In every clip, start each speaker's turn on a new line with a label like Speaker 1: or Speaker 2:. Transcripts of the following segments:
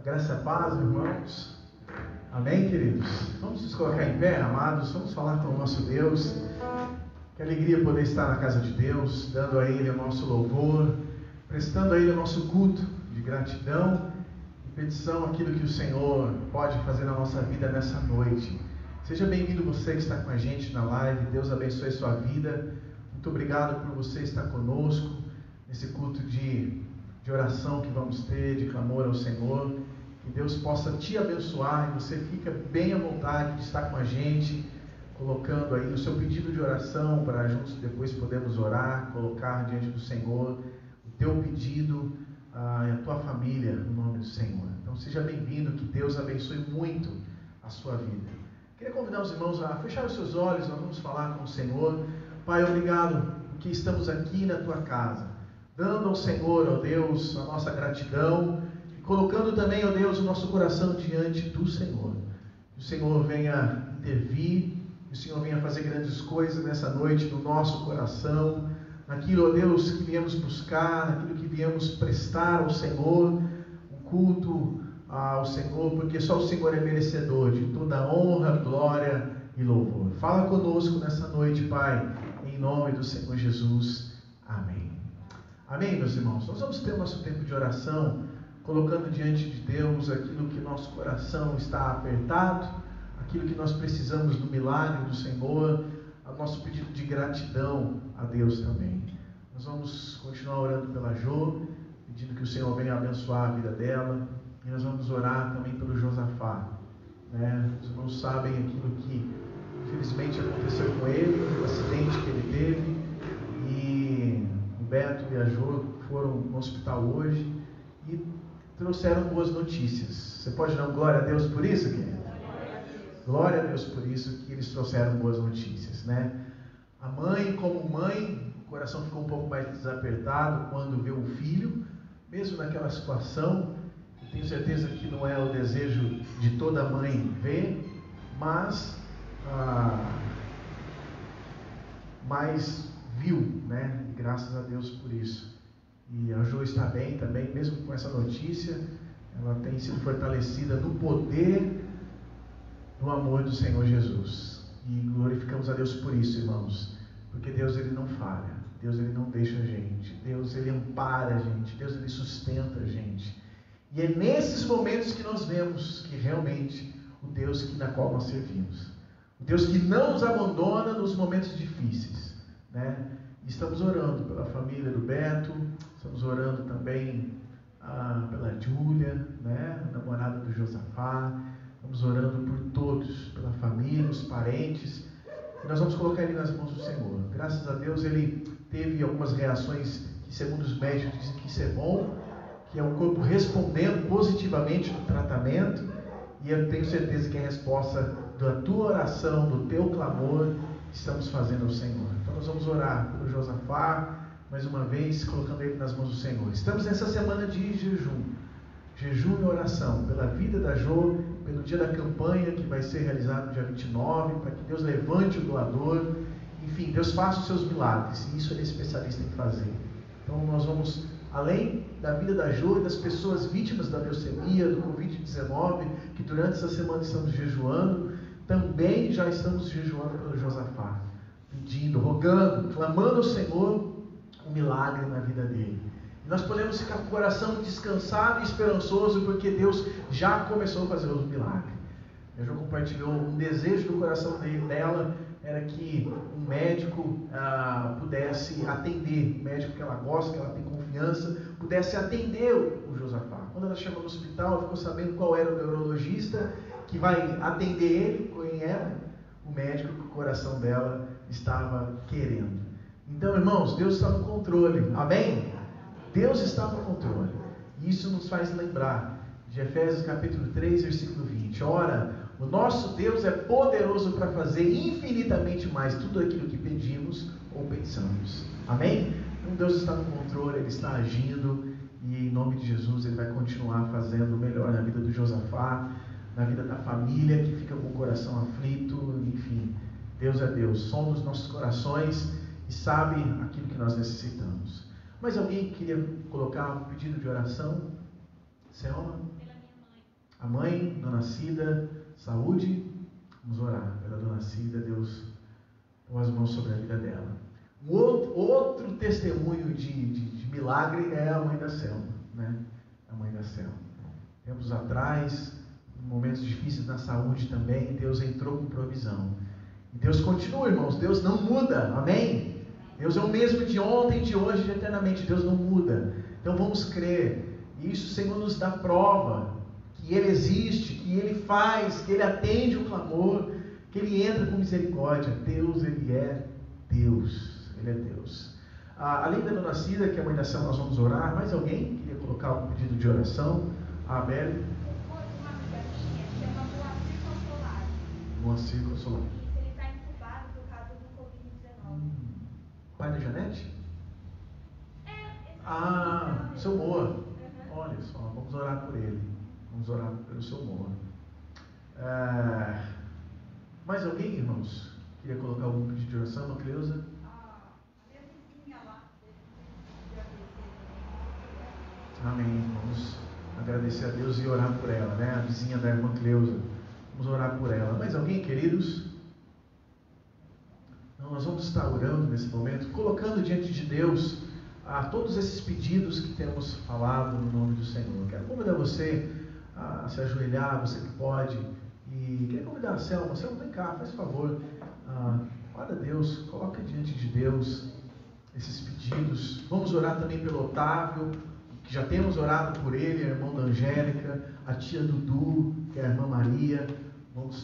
Speaker 1: Graça e a paz, irmãos. Amém, queridos? Vamos nos colocar em pé, amados. Vamos falar com o nosso Deus. Que alegria poder estar na casa de Deus, dando a Ele o nosso louvor, prestando a Ele o nosso culto de gratidão e petição aquilo que o Senhor pode fazer na nossa vida nessa noite. Seja bem-vindo você que está com a gente na live. Deus abençoe sua vida. Muito obrigado por você estar conosco nesse culto de oração que vamos ter, de clamor ao Senhor. Que Deus possa te abençoar e você fica bem à vontade de estar com a gente, colocando aí o seu pedido de oração para juntos depois podermos orar, colocar diante do Senhor o teu pedido e a tua família no nome do Senhor. Então seja bem-vindo, que Deus abençoe muito a sua vida. Queria convidar os irmãos a fechar os seus olhos, nós vamos falar com o Senhor. Pai, obrigado porque estamos aqui na tua casa, dando ao Senhor, ó Deus, a nossa gratidão, colocando também, ó Deus, o nosso coração diante do Senhor. Que o Senhor venha intervir, que o Senhor venha fazer grandes coisas nessa noite no nosso coração, naquilo, ó Deus, que viemos buscar, naquilo que viemos prestar ao Senhor, um culto ao Senhor, porque só o Senhor é merecedor de toda honra, glória e louvor. Fala conosco nessa noite, Pai, em nome do Senhor Jesus. Amém. Amém, meus irmãos? Nós vamos ter o nosso tempo de oração, colocando diante de Deus aquilo que nosso coração está apertado, aquilo que nós precisamos do milagre do Senhor, o nosso pedido de gratidão a Deus também. Nós vamos continuar orando pela Jo, pedindo que o Senhor venha abençoar a vida dela, e nós vamos orar também pelo Josafá. Os irmãos sabem aquilo que infelizmente aconteceu com ele, o acidente que ele teve, e o Beto e a Jo foram no hospital hoje e trouxeram boas notícias. Você pode dar glória a Deus por isso, querido? Glória a Deus por isso, que eles trouxeram boas notícias, A mãe, como mãe, o coração ficou um pouco mais desapertado quando vê o filho, mesmo naquela situação. Eu tenho certeza que não é o desejo de toda mãe ver, mas viu, E graças a Deus por isso. E a Jo está bem também, mesmo com essa notícia, ela tem sido fortalecida no poder do amor do Senhor Jesus. E glorificamos a Deus por isso, irmãos, porque Deus, Ele não falha, Deus, Ele não deixa a gente, Deus, Ele ampara a gente, Deus, Ele sustenta a gente. E é nesses momentos que nós vemos que realmente o Deus na qual nós servimos, o Deus que não nos abandona nos momentos difíceis, Estamos orando pela família do Beto, estamos orando também pela Júlia, a namorada do Josafá. Estamos orando por todos, pela família, os parentes. E nós vamos colocar ele nas mãos do Senhor. Graças a Deus ele teve algumas reações que, segundo os médicos, dizem que isso é bom, que é o corpo respondendo positivamente no tratamento. E eu tenho certeza que é a resposta da tua oração, do teu clamor, que estamos fazendo ao Senhor. Então nós vamos orar pelo Josafá, mais uma vez, colocando ele nas mãos do Senhor. Estamos nessa semana de jejum e oração, pela vida da Jo, pelo dia da campanha que vai ser realizado no dia 29, para que Deus levante o doador, enfim, Deus faça os seus milagres, e isso Ele é especialista em fazer. Então nós vamos, além da vida da Jo e das pessoas vítimas da leucemia, do Covid-19, que durante essa semana estamos jejuando, também já estamos jejuando pelo Josafá, pedindo, rogando, clamando ao Senhor um milagre na vida dele. E nós podemos ficar com o coração descansado e esperançoso, porque Deus já começou a fazer os milagres. A Jo compartilhou um desejo do coração dela, era que um médico pudesse atender, um médico que ela gosta, que ela tem confiança, pudesse atender o Josafá. Quando ela chegou no hospital, ela ficou sabendo qual era o neurologista que vai atender ele, quem era o médico que o coração dela estava querendo. Então, irmãos, Deus está no controle, amém? Deus está no controle. E isso nos faz lembrar de Efésios capítulo 3, versículo 20. Ora, o nosso Deus é poderoso para fazer infinitamente mais tudo aquilo que pedimos ou pensamos. Amém? Então Deus está no controle, Ele está agindo, e em nome de Jesus Ele vai continuar fazendo o melhor na vida do Josafá, na vida da família que fica com o coração aflito, enfim. Deus é Deus, sonda os nossos corações e sabe aquilo que nós necessitamos. Mas alguém queria colocar um pedido de oração? Selma?
Speaker 2: Pela minha mãe.
Speaker 1: A mãe, Dona Cida, saúde. Vamos orar pela Dona Cida. Deus põe as mãos sobre a vida dela. Um outro testemunho de milagre é a mãe da Selma, né? A mãe da Selma. Tempos atrás, em momentos difíceis na saúde também, Deus entrou com provisão. E Deus continua, irmãos. Deus não muda. Amém? Deus é o mesmo de ontem, de hoje, de eternamente. Deus não muda. Então vamos crer. E isso o Senhor nos dá prova que Ele existe, que Ele faz, que Ele atende o clamor, que Ele entra com misericórdia. Deus, Ele é Deus. Ele é Deus. Além da Dona Cida, que é a mãe da Selma, nós vamos orar. Mais alguém queria colocar algum pedido de oração? A Abel. Moacir Consolado.
Speaker 2: Ele está entubado por causa do Covid-19.
Speaker 1: Pai da Janete?
Speaker 2: É.
Speaker 1: Seu Moa. Olha só, vamos orar por ele. Vamos orar pelo seu Moa. Mais alguém, irmãos? Queria colocar algum pedido de oração? Uma Cleusa?
Speaker 2: A minha vizinha lá.
Speaker 1: Amém. Vamos agradecer a Deus e orar por ela, né? A vizinha da irmã Cleusa. Vamos orar por ela. Mais alguém, queridos? Então, nós vamos estar orando nesse momento, colocando diante de Deus todos esses pedidos que temos falado no nome do Senhor. Quero convidar você a se ajoelhar, você que pode. E quero convidar a Selma. Selma, vem cá, faz favor. Ora a Deus, coloca diante de Deus esses pedidos. Vamos orar também pelo Otávio, que já temos orado por ele, a irmã da Angélica, a tia Dudu, que é a irmã Maria.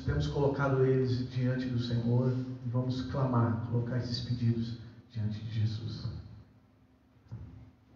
Speaker 1: Temos colocado eles diante do Senhor e vamos clamar, colocar esses pedidos diante de Jesus.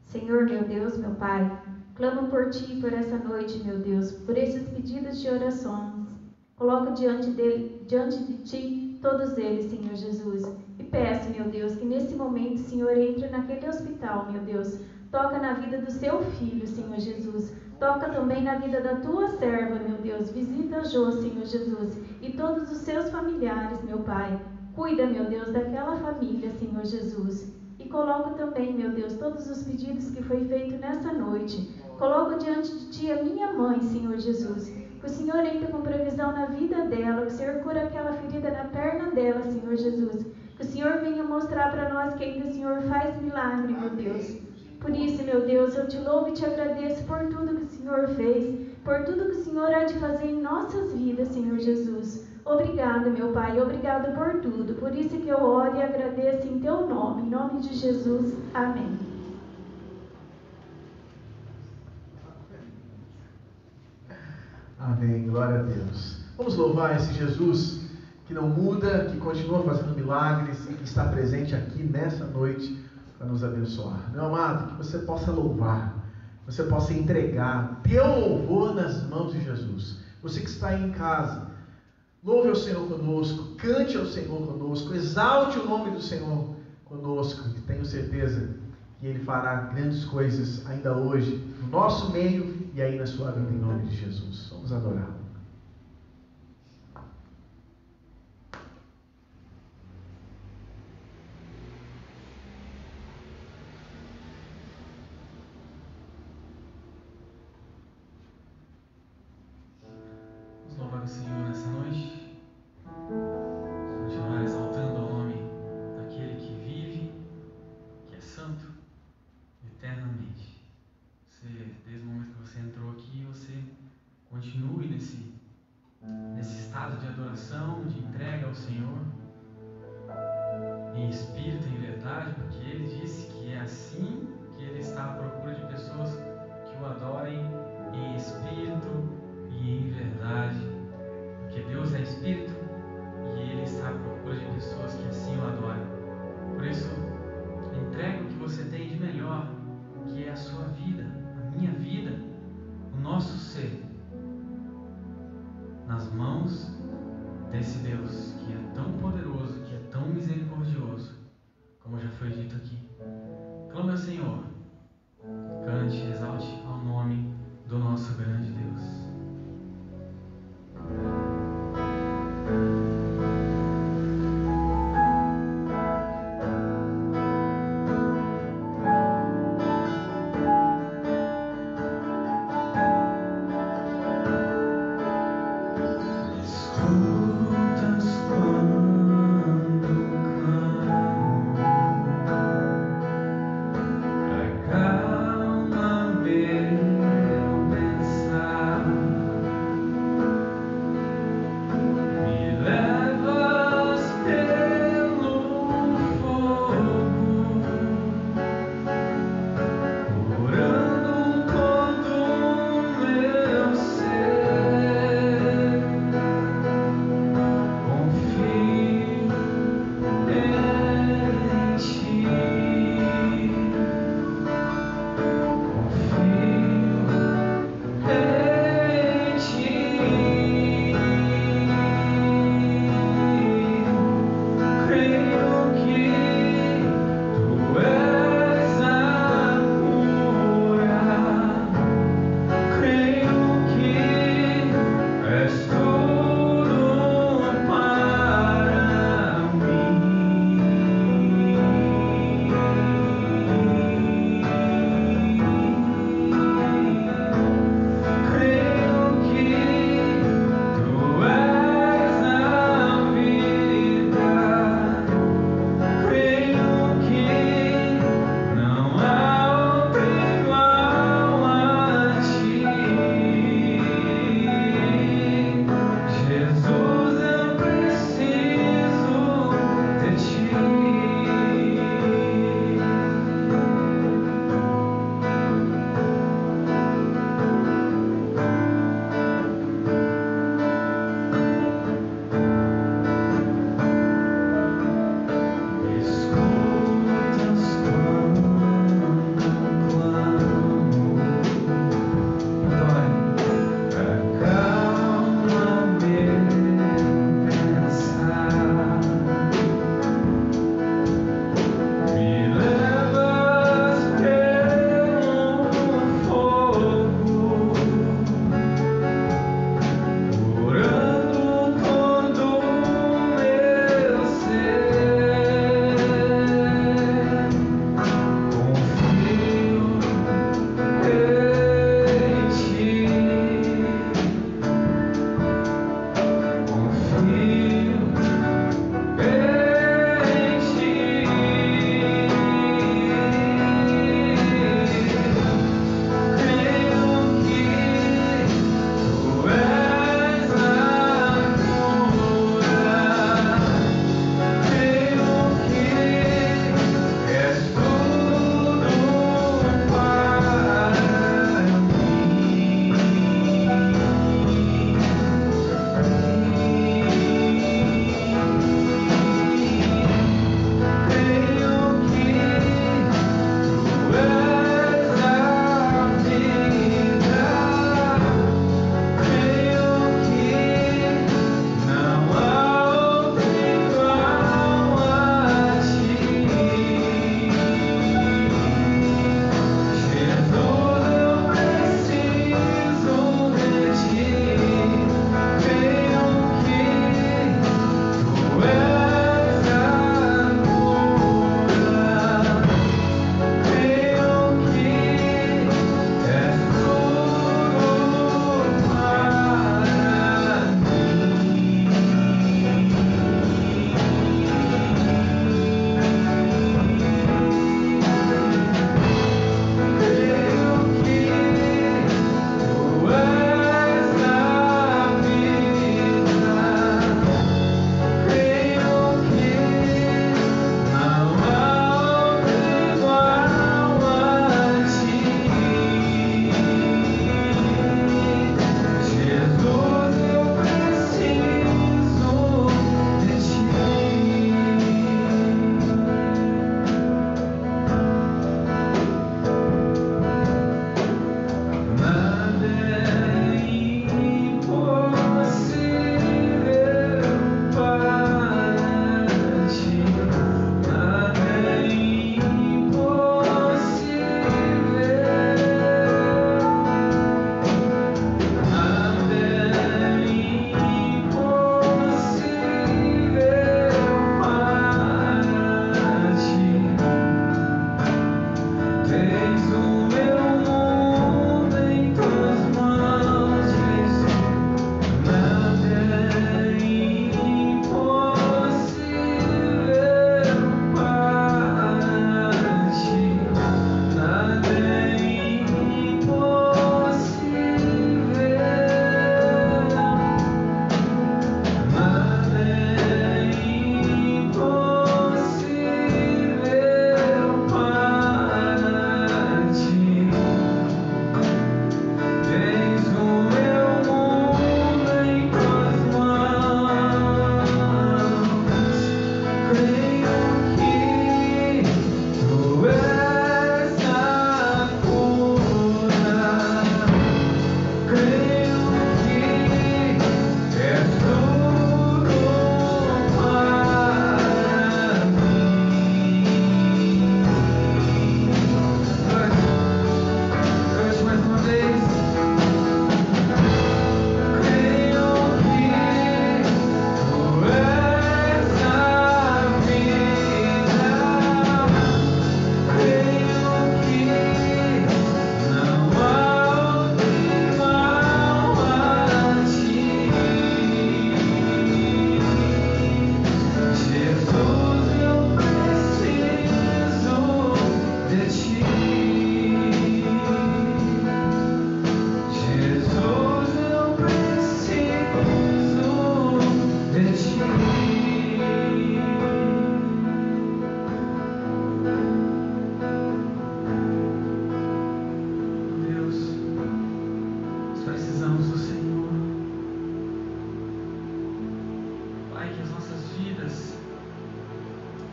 Speaker 3: Senhor, meu Deus, meu Pai, clamo por Ti por essa noite, meu Deus, por esses pedidos de orações. Coloco diante de Ti todos eles, Senhor Jesus, e peço, meu Deus, que nesse momento, Senhor, entre naquele hospital, meu Deus. Toca na vida do seu filho, Senhor Jesus. Toca também na vida da tua serva, meu Deus. Visita Jô, Senhor Jesus, e todos os seus familiares, meu Pai. Cuida, meu Deus, daquela família, Senhor Jesus. E coloco também, meu Deus, todos os pedidos que foi feito nessa noite. Coloco diante de Ti a minha mãe, Senhor Jesus. Que o Senhor entre com previsão na vida dela. Que o Senhor cura aquela ferida na perna dela, Senhor Jesus. Que o Senhor venha mostrar para nós que ainda o Senhor faz milagre, meu Deus. Por isso, meu Deus, eu Te louvo e Te agradeço por tudo que o Senhor fez, por tudo que o Senhor há de fazer em nossas vidas, Senhor Jesus. Obrigado, meu Pai, obrigado por tudo. Por isso que eu oro e agradeço em Teu nome, em nome de Jesus. Amém.
Speaker 1: Amém, glória a Deus. Vamos louvar esse Jesus que não muda, que continua fazendo milagres e que está presente aqui nessa noite para nos abençoar. Meu amado, que você possa louvar, que você possa entregar teu louvor nas mãos de Jesus. Você que está aí em casa, louve ao Senhor conosco, cante ao Senhor conosco, exalte o nome do Senhor conosco, e tenho certeza que Ele fará grandes coisas ainda hoje, no nosso meio e aí na sua vida, em nome de Jesus. Vamos adorá-lo.
Speaker 4: Louvar o Senhor nessa noite, continuar exaltando o nome daquele que vive, que é santo, eternamente. Desde o momento que você entrou aqui, você continue nesse estado de adoração, de entrega ao Senhor, em espírito e em verdade, porque Ele disse que é assim que Ele está à procura de pessoas que o adorem em espírito e em verdade, porque Deus é Espírito e Ele está à procura de pessoas que assim o adorem. Por isso, entregue o que você tem de melhor, que é a sua vida, a minha vida, o nosso ser, nas mãos desse Deus que é tão poderoso, que é tão misericordioso, como já foi dito aqui. Clame ao Senhor, cante, exalte ao nome do nosso grande Deus.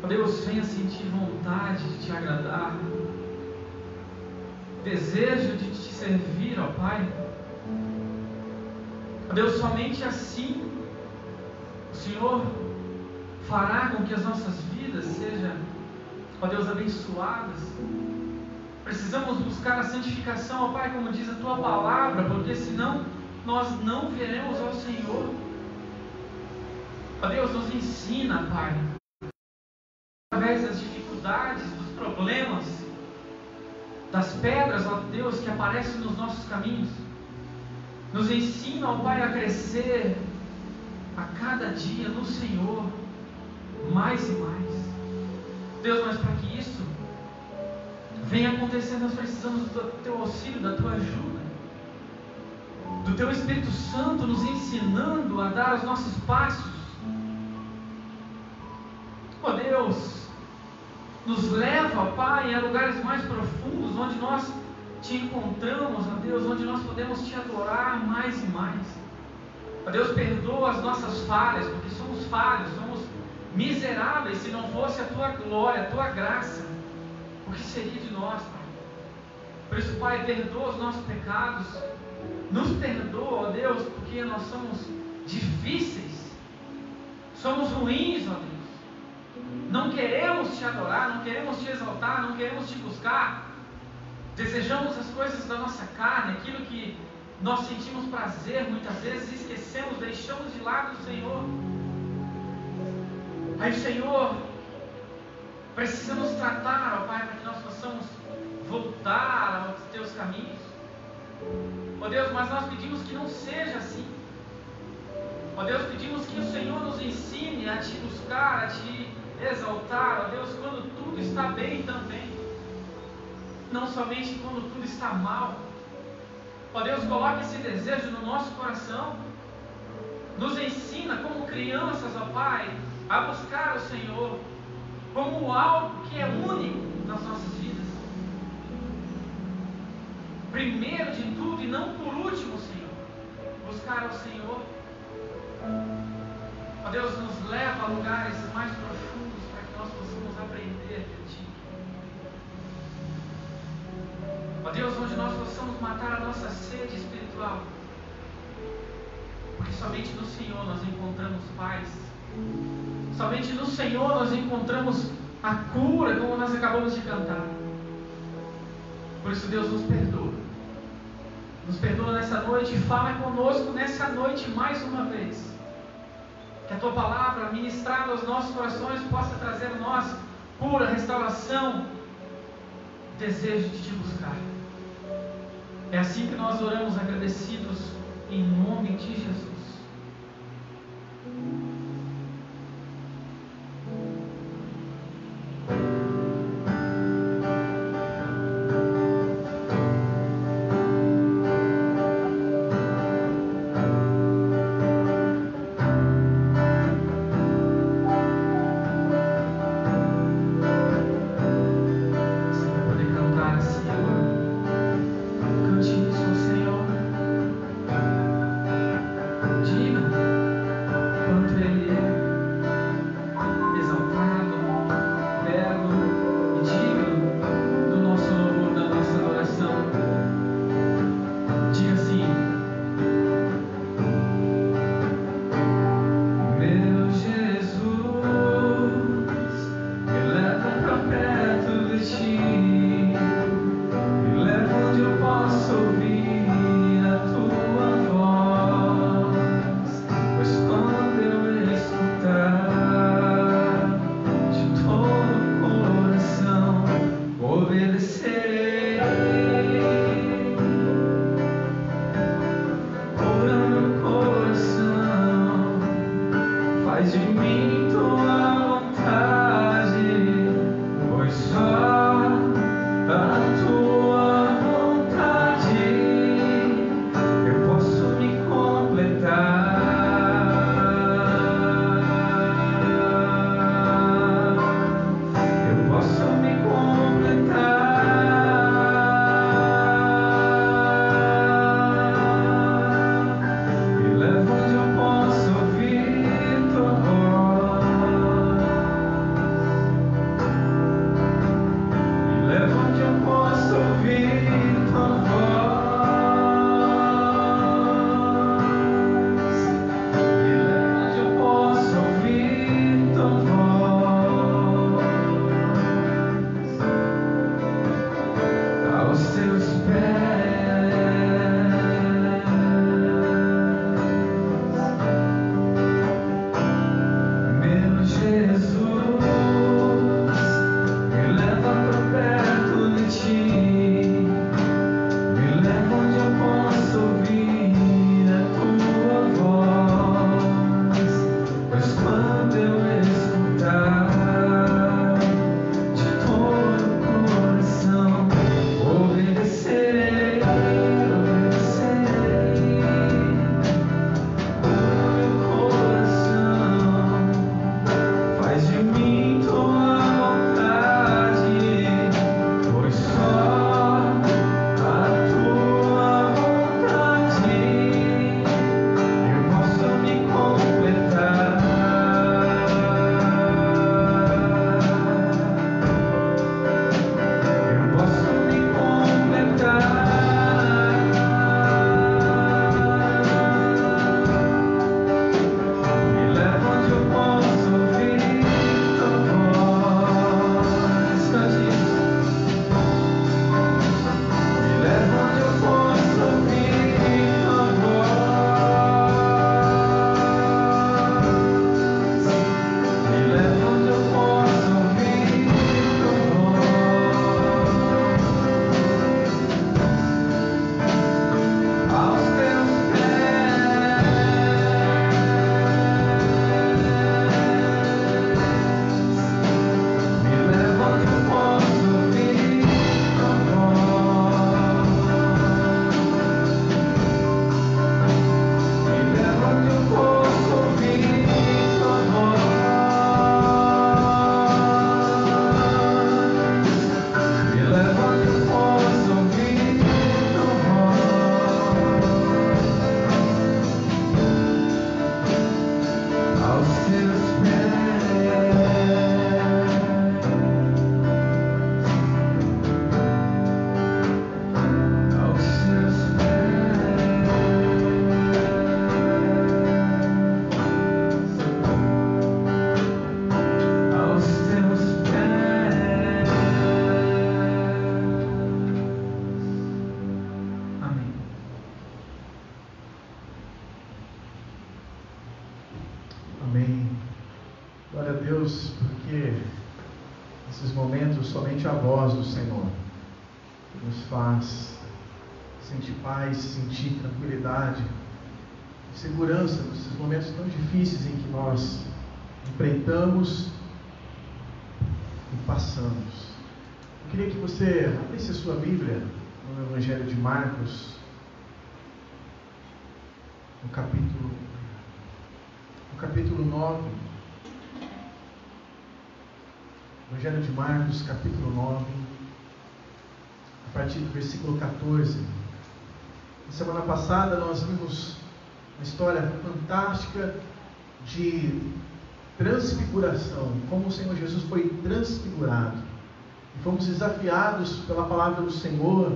Speaker 4: Deus, venha sentir vontade de te agradar, desejo de te servir, ó Pai. Deus, somente assim o Senhor fará com que as nossas vidas sejam, ó Deus, abençoadas. Precisamos buscar a santificação, ó Pai, como diz a Tua palavra, porque senão nós não veremos ao Senhor. Ó Deus, nos ensina, Pai, através das dificuldades, dos problemas, das pedras, ó Deus, que aparecem nos nossos caminhos. Nos ensina, ó Pai, a crescer a cada dia no Senhor, mais e mais. Deus, mas para que isso venha acontecer, nós precisamos do Teu auxílio, da Tua ajuda, do Teu Espírito Santo nos ensinando a dar os nossos passos. Ó Deus, nos leva, ó Pai, a lugares mais profundos, onde nós Te encontramos, ó Deus, onde nós podemos Te adorar mais e mais. Ó Deus, perdoa as nossas falhas, porque somos falhos, somos miseráveis. Se não fosse a Tua glória, a Tua graça, o que seria de nós, Pai? Por isso, Pai, perdoa os nossos pecados, nos perdoa, ó Deus, porque nós somos difíceis, somos ruins, ó Deus. Não queremos Te adorar, não queremos Te exaltar, não queremos Te buscar. Desejamos as coisas da nossa carne, aquilo que nós sentimos prazer, muitas vezes esquecemos, deixamos de lado o Senhor. Aí, Senhor, precisa nos tratar, ó Pai, para que nós possamos voltar aos Teus caminhos. Ó Deus, mas nós pedimos que não seja assim. Ó Deus, pedimos que o Senhor nos ensine a Te buscar, a Te exaltar, ó Deus, quando tudo está bem também, não somente quando tudo está mal. Ó Deus, coloque esse desejo no nosso coração, nos ensina como crianças, ó Pai, a buscar o Senhor como algo que é único nas nossas vidas, primeiro de tudo e não por último, Senhor, buscar ao Senhor. Ó Deus, nos leva a lugares mais profundos para que nós possamos aprender de Ti. Ó Deus, onde nós possamos matar a nossa sede espiritual, porque somente no Senhor nós encontramos paz, somente no Senhor nós encontramos a cura, como nós acabamos de cantar. Por isso, Deus, nos perdoa nessa noite e fala conosco nessa noite mais uma vez. Que a Tua palavra ministrada aos nossos corações possa trazer a nós cura, restauração, desejo de Te buscar. É assim que nós oramos agradecidos em nome de Jesus. Cante isso ao Senhor.
Speaker 1: Amém. Glória a Deus, porque nesses momentos somente a voz do Senhor nos faz sentir paz, sentir tranquilidade, segurança nesses momentos tão difíceis em que nós enfrentamos e passamos. Eu queria que você abrisse a sua Bíblia no Evangelho de Marcos, no capítulo 9. Evangelho de Marcos, capítulo 9, a partir do versículo 14. Na semana passada nós vimos uma história fantástica de transfiguração, como o Senhor Jesus foi transfigurado. E fomos desafiados pela palavra do Senhor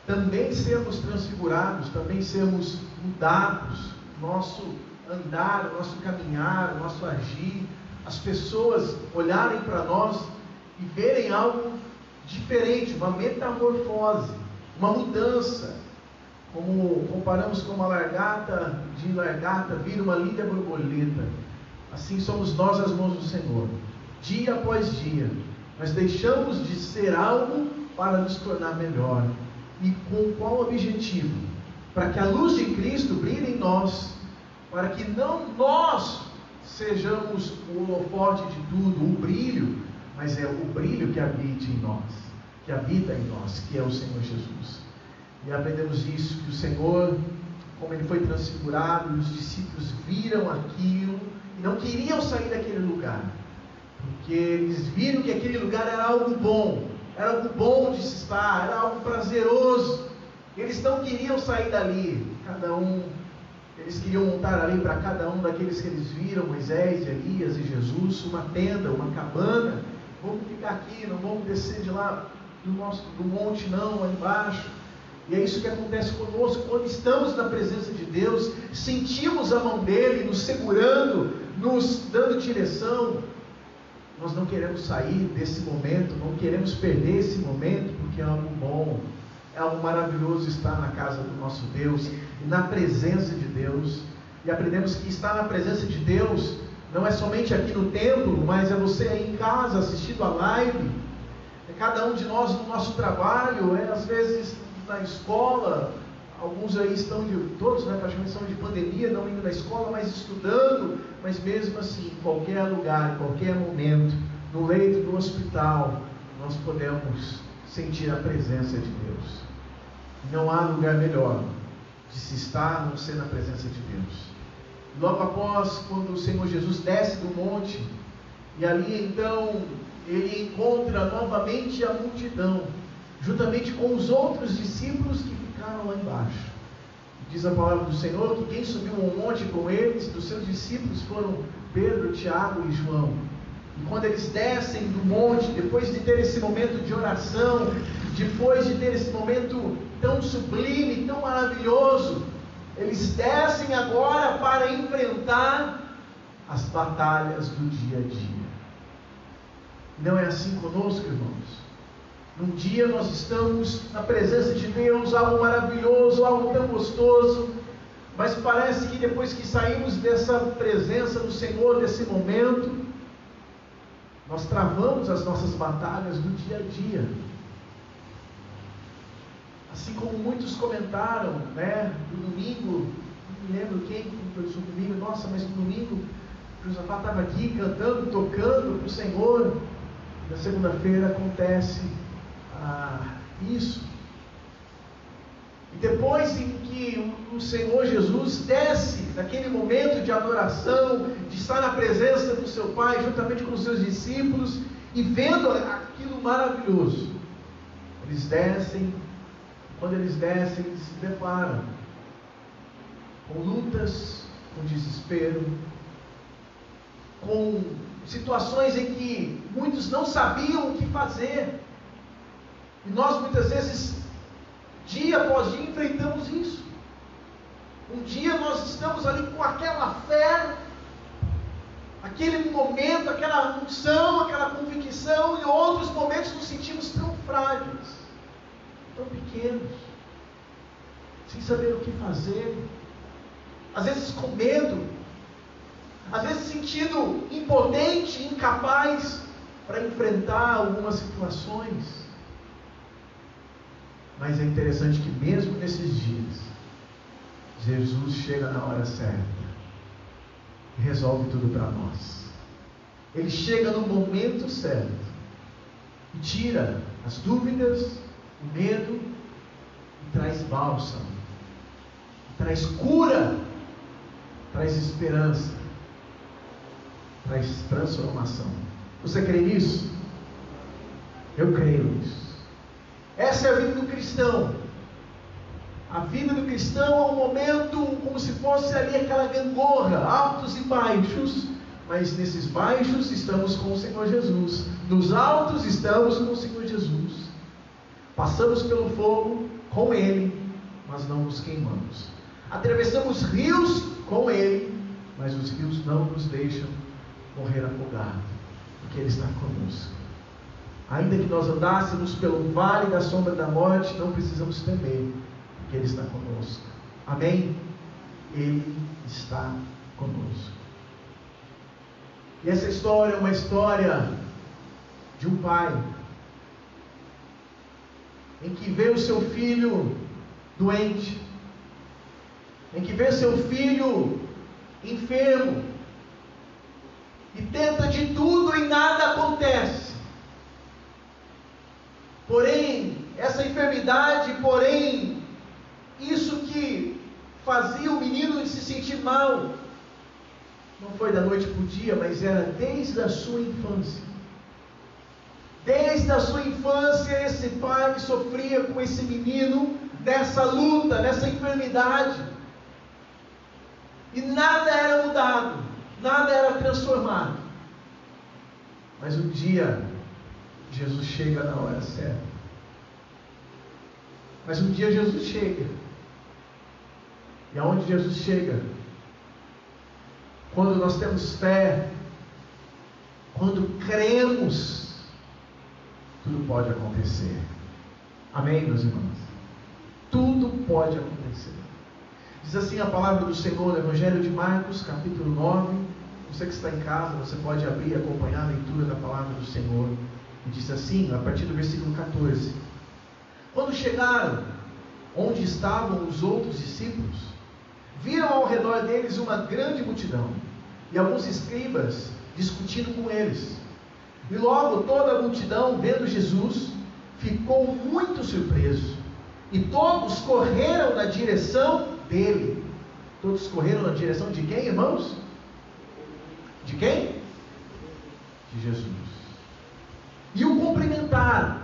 Speaker 1: também sermos transfigurados, também sermos mudados, nosso andar, o nosso caminhar, o nosso agir, as pessoas olharem para nós e verem algo diferente, uma metamorfose, uma mudança. Como comparamos com uma lagarta, de lagarta vira uma linda borboleta. Assim somos nós as mãos do Senhor. Dia após dia, nós deixamos de ser algo para nos tornar melhor. E com qual objetivo? Para que a luz de Cristo brilhe em nós, para que não nós sejamos o holofote de tudo, o brilho, mas é o brilho que habite em nós, que habita em nós, que é o Senhor Jesus. E aprendemos isso, que o Senhor, como Ele foi transfigurado, os discípulos viram aquilo e não queriam sair daquele lugar, porque eles viram que aquele lugar era algo bom de se estar, era algo prazeroso. Eles não queriam sair dali, eles queriam montar ali para cada um daqueles que eles viram, Moisés, Elias e Jesus, uma tenda, uma cabana. Vamos ficar aqui, não vamos descer de lá do monte não, lá embaixo. E é isso que acontece conosco quando estamos na presença de Deus, sentimos a mão dele nos segurando, nos dando direção. Nós não queremos sair desse momento, não queremos perder esse momento, porque é algo bom, é algo maravilhoso estar na casa do nosso Deus, e na presença de Deus. E aprendemos que estar na presença de Deus não é somente aqui no templo, mas é você aí em casa assistindo a live, é cada um de nós no nosso trabalho, às vezes na escola. Alguns aí todos praticamente estão de pandemia, não indo na escola, mas estudando, mas mesmo assim, em qualquer lugar, em qualquer momento, no leito do hospital, nós podemos sentir a presença de Deus. Não há lugar melhor de se estar a não ser na presença de Deus. Logo após, quando o Senhor Jesus desce do monte, e ali então ele encontra novamente a multidão, juntamente com os outros discípulos que ficaram lá embaixo. Diz a palavra do Senhor que quem subiu ao monte com eles, dos seus discípulos, foram Pedro, Tiago e João. E quando eles descem do monte, depois de ter esse momento de oração, depois de ter esse momento tão sublime, tão maravilhoso, eles descem agora para enfrentar as batalhas do dia a dia. Não é assim conosco, irmãos? Num dia nós estamos na presença de Deus, algo maravilhoso, algo tão gostoso, mas parece que depois que saímos dessa presença do Senhor, desse momento, nós travamos as nossas batalhas do dia a dia. Assim como muitos comentaram, no domingo, não me lembro quem foi no domingo, nossa, mas no domingo, o Josafá estava aqui cantando, tocando para o Senhor. Na segunda-feira acontece isso. E depois em que o Senhor Jesus desce, naquele momento de adoração, de estar na presença do seu Pai, juntamente com os seus discípulos, e vendo aquilo maravilhoso, eles descem. Quando eles descem, eles se deparam com lutas, com desespero, com situações em que muitos não sabiam o que fazer. E nós muitas vezes, dia após dia, enfrentamos isso. Um dia nós estamos ali com aquela fé, aquele momento, aquela unção, aquela convicção, e em outros momentos nos sentimos tão frágeis, tão pequenos, sem saber o que fazer, às vezes com medo, às vezes sentindo impotente, incapaz para enfrentar algumas situações. Mas é interessante que mesmo nesses dias, Jesus chega na hora certa e resolve tudo para nós. Ele chega no momento certo e tira as dúvidas, o medo, e traz bálsamo, traz cura, traz esperança, traz transformação. Você crê nisso? Eu creio nisso. Essa é a vida do cristão. A vida do cristão é um momento como se fosse ali aquela gangorra, altos e baixos, mas nesses baixos estamos com o Senhor Jesus, nos altos estamos com o Senhor Jesus. Passamos pelo fogo com Ele, mas não nos queimamos. Atravessamos rios com Ele, mas os rios não nos deixam morrer afogados, porque Ele está conosco. Ainda que nós andássemos pelo vale da sombra da morte, não precisamos temer, porque Ele está conosco. Amém? Ele está conosco. E essa história é uma história de um pai em que vê o seu filho doente, em que vê seu filho enfermo e tenta de tudo e nada acontece. Porém, essa enfermidade, isso que fazia o menino se sentir mal, não foi da noite para o dia, mas era desde a sua infância. Desde a sua infância, esse pai sofria com esse menino, nessa luta, nessa enfermidade. E nada era mudado, nada era transformado. Mas um dia, Jesus chega na hora certa. Mas um dia Jesus chega. E aonde Jesus chega? Quando nós temos fé, quando cremos, tudo pode acontecer. Amém, meus irmãos? Tudo pode acontecer. Diz assim a palavra do Senhor no Evangelho de Marcos, capítulo 9. Você que está em casa, você pode abrir e acompanhar a leitura da palavra do Senhor. E diz assim, a partir do versículo 14: Quando chegaram onde estavam os outros discípulos, viram ao redor deles uma grande multidão e alguns escribas discutindo com eles. E logo toda a multidão, vendo Jesus, ficou muito surpreso. E todos correram na direção dele. Todos correram na direção de quem, irmãos? De quem? De Jesus. E o cumprimentaram.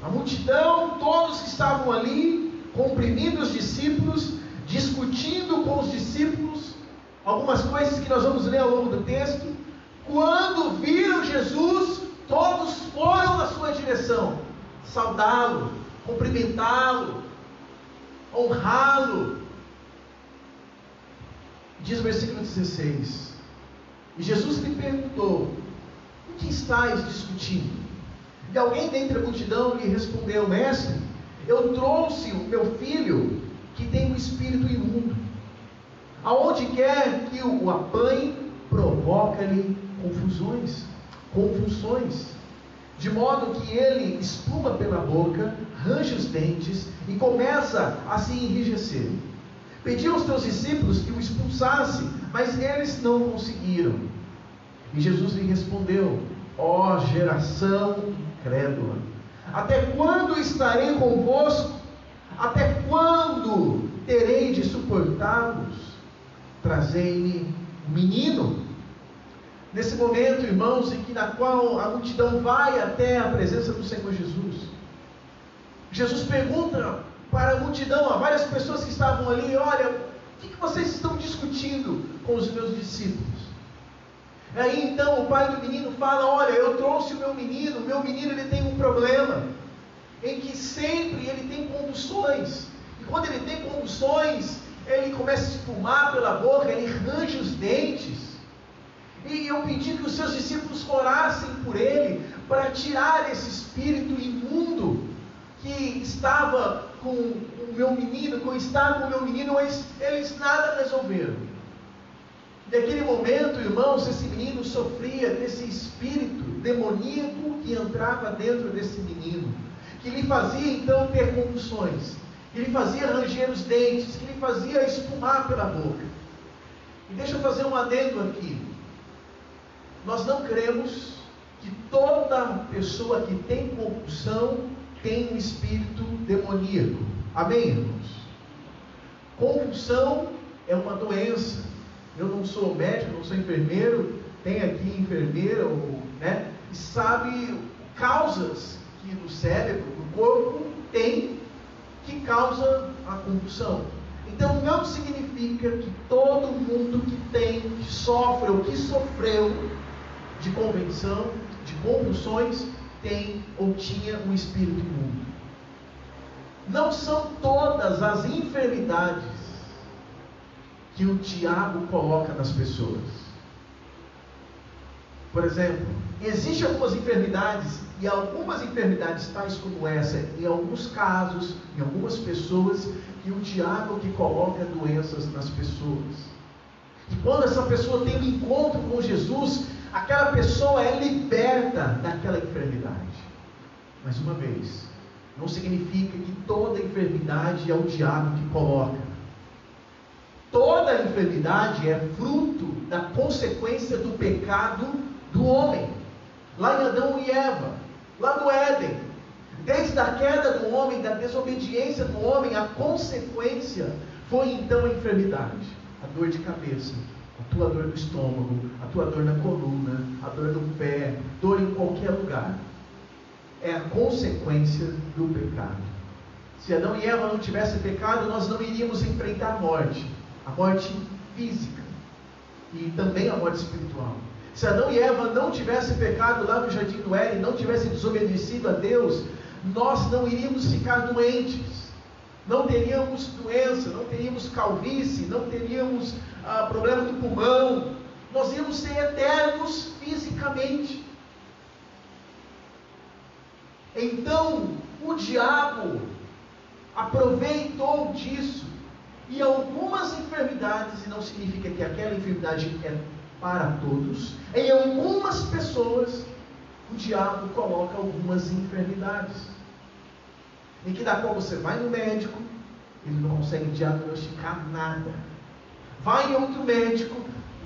Speaker 1: A multidão, todos que estavam ali, comprimindo os discípulos, discutindo com os discípulos, algumas coisas que nós vamos ler ao longo do texto. Quando viram Jesus, todos foram na sua direção, saudá-lo, cumprimentá-lo, honrá-lo. Diz o versículo 16: E Jesus lhe perguntou: O que estáis discutindo? E alguém dentre a multidão lhe respondeu: Mestre, eu trouxe o meu filho que tem um espírito imundo. Aonde quer que o apanhe, provoca-lhe convulsões, de modo que ele espuma pela boca, range os dentes e começa a se enrijecer. Pedi aos teus discípulos que o expulsassem, mas eles não conseguiram. E Jesus lhe respondeu: Ó geração incrédula, até quando estarei convosco? Até quando terei de suportá-los? Trazei-me um menino. Nesse momento, irmãos, em que na qual a multidão vai até a presença do Senhor Jesus, Jesus pergunta para a multidão, a várias pessoas que estavam ali: olha, o que vocês estão discutindo com os meus discípulos? Aí então o pai do menino fala: olha, eu trouxe o meu menino ele tem um problema, em que sempre ele tem convulsões, e quando ele tem convulsões, ele começa a espumar pela boca, ele range os dentes. E eu pedi que os seus discípulos orassem por ele, para tirar esse espírito imundo que estava com o meu menino, mas eles nada resolveram. Naquele momento, irmãos, esse menino sofria desse espírito demoníaco que entrava dentro desse menino, que lhe fazia então ter convulsões, que lhe fazia ranger os dentes, que lhe fazia espumar pela boca. E deixa eu fazer um adendo aqui. Nós não cremos que toda pessoa que tem compulsão tem um espírito demoníaco. Amém, irmãos? Compulsão é uma doença. Eu não sou médico, não sou enfermeiro, tem aqui enfermeira, e sabe causas que no cérebro, no corpo, tem que causa a compulsão. Então não significa que todo mundo que tem, que sofre ou que sofreu de convenção, de compulsões, tem ou tinha um espírito imundo. Não são todas as enfermidades que o diabo coloca nas pessoas. Por exemplo, existem algumas enfermidades, e algumas enfermidades tais como essa, em alguns casos, em algumas pessoas, que o diabo que coloca doenças nas pessoas. E quando essa pessoa tem um encontro com Jesus, aquela pessoa é liberta daquela enfermidade. Mais uma vez, não significa que toda enfermidade é o diabo que coloca. Toda enfermidade é fruto da consequência do pecado do homem. Lá em Adão e Eva, lá no Éden, desde a queda do homem, da desobediência do homem, a consequência foi então a enfermidade, a dor de cabeça, a tua dor no estômago, a tua dor na coluna, a dor no pé, dor em qualquer lugar. É a consequência do pecado. Se Adão e Eva não tivessem pecado, nós não iríamos enfrentar a morte física e também a morte espiritual. Se Adão e Eva não tivessem pecado lá no jardim do Éden, não tivessem desobedecido a Deus, nós não iríamos ficar doentes, não teríamos doença, não teríamos calvície, não teríamos problema no pulmão, nós íamos ser eternos fisicamente. Então o diabo aproveitou disso, e algumas enfermidades, e não significa que aquela enfermidade é para todos, em algumas pessoas o diabo coloca algumas enfermidades, em que da qual você vai no médico, ele não consegue diagnosticar nada, vai em outro médico,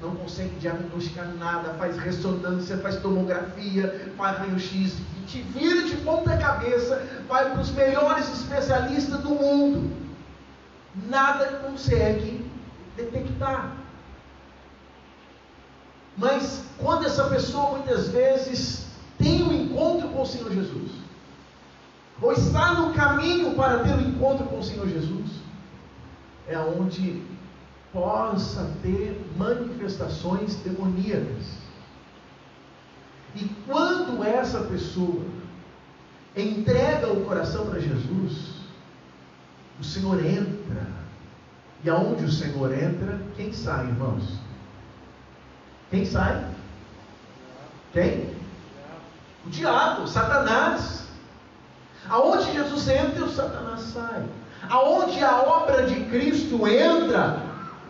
Speaker 1: não consegue diagnosticar nada, faz ressonância, faz tomografia, faz raio-x, te vira de ponta cabeça, vai para os melhores especialistas do mundo, nada consegue detectar. Mas quando essa pessoa muitas vezes tem um encontro com o Senhor Jesus, ou está no caminho para ter um encontro com o Senhor Jesus, é onde possa ter manifestações demoníacas. E quando essa pessoa entrega o coração para Jesus, o Senhor entra. E aonde o Senhor entra, quem sai, irmãos? Quem sai? Quem? O diabo, Satanás. Aonde Jesus entra, o Satanás sai. Aonde a obra de Cristo entra,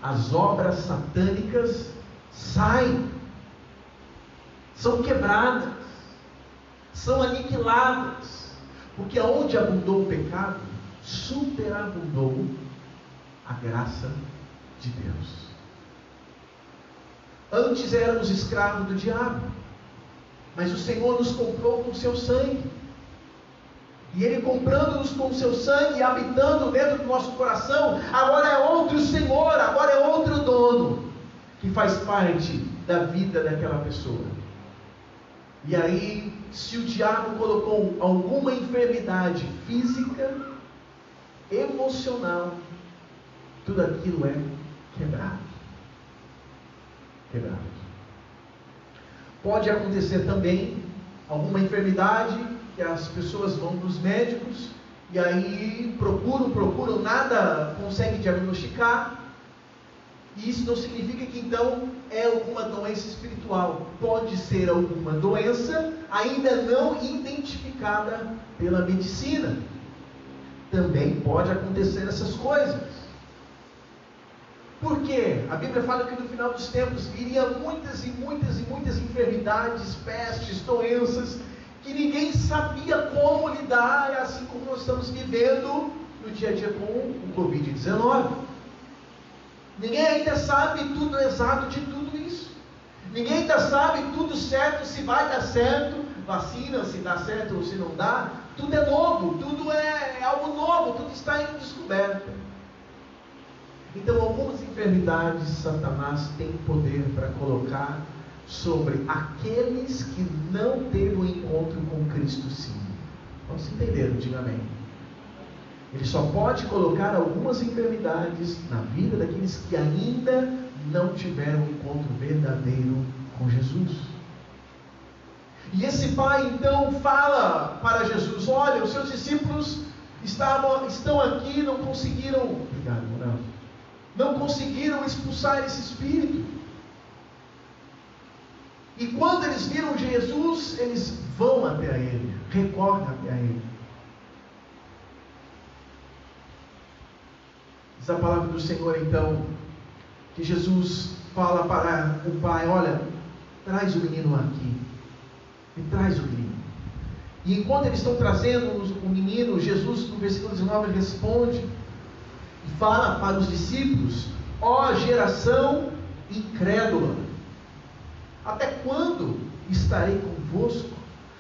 Speaker 1: as obras satânicas saem. São quebradas, são aniquiladas, porque aonde abundou o pecado, superabundou a graça de Deus. Antes éramos escravos do diabo, mas o Senhor nos comprou com o seu sangue, e Ele comprando-nos com o seu sangue, habitando dentro do nosso coração, agora é outro Senhor, agora é outro dono, que faz parte da vida daquela pessoa. E aí, se o diabo colocou alguma enfermidade física, emocional, tudo aquilo é quebrado. Quebrado. Pode acontecer também alguma enfermidade que as pessoas vão nos médicos e aí procuram, nada consegue diagnosticar. E isso não significa que então é alguma doença espiritual. Pode ser alguma doença ainda não identificada pela medicina. Também pode acontecer essas coisas. Por quê? A Bíblia fala que no final dos tempos viria muitas enfermidades, pestes, doenças, que ninguém sabia como lidar, assim como nós estamos vivendo no dia a dia com o Covid-19. Ninguém ainda sabe tudo exato de tudo isso. Ninguém ainda sabe tudo certo, se vai dar certo, vacina, se dá certo ou se não dá. Tudo é novo, tudo é algo novo, tudo está em descoberta. Então, algumas enfermidades Satanás tem poder para colocar sobre aqueles que não teve um encontro com Cristo sim. Vamos entender, diga amém. Ele só pode colocar algumas enfermidades na vida daqueles que ainda não tiveram um encontro verdadeiro com Jesus. E esse pai então fala para Jesus: olha, os seus discípulos estão aqui, não conseguiram, obrigado, não conseguiram expulsar esse espírito. E quando eles viram Jesus, eles vão até ele, recorrem até ele. Diz a palavra do Senhor então, que Jesus fala para o pai: olha, traz o menino aqui. E traz o menino. E enquanto eles estão trazendo o menino, Jesus, no versículo 19, responde e fala para os discípulos: ó geração incrédula, até quando estarei convosco?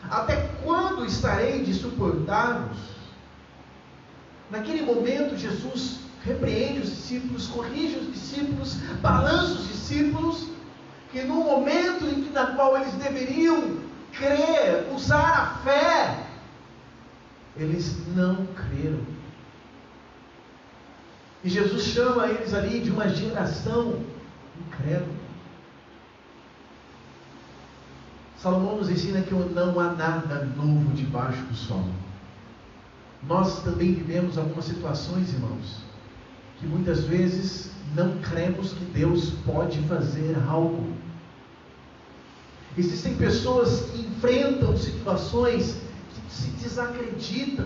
Speaker 1: Até quando estarei de suportar-vos? Naquele momento, Jesus repreende os discípulos, corrige os discípulos, balança os discípulos, que no momento na qual eles deveriam crer, usar a fé, eles não creram. E Jesus chama eles ali de uma geração incrédula. Salomão nos ensina que não há nada novo debaixo do sol. Nós também vivemos algumas situações, irmãos, que muitas vezes não cremos que Deus pode fazer algo. Existem pessoas que enfrentam situações que se desacreditam,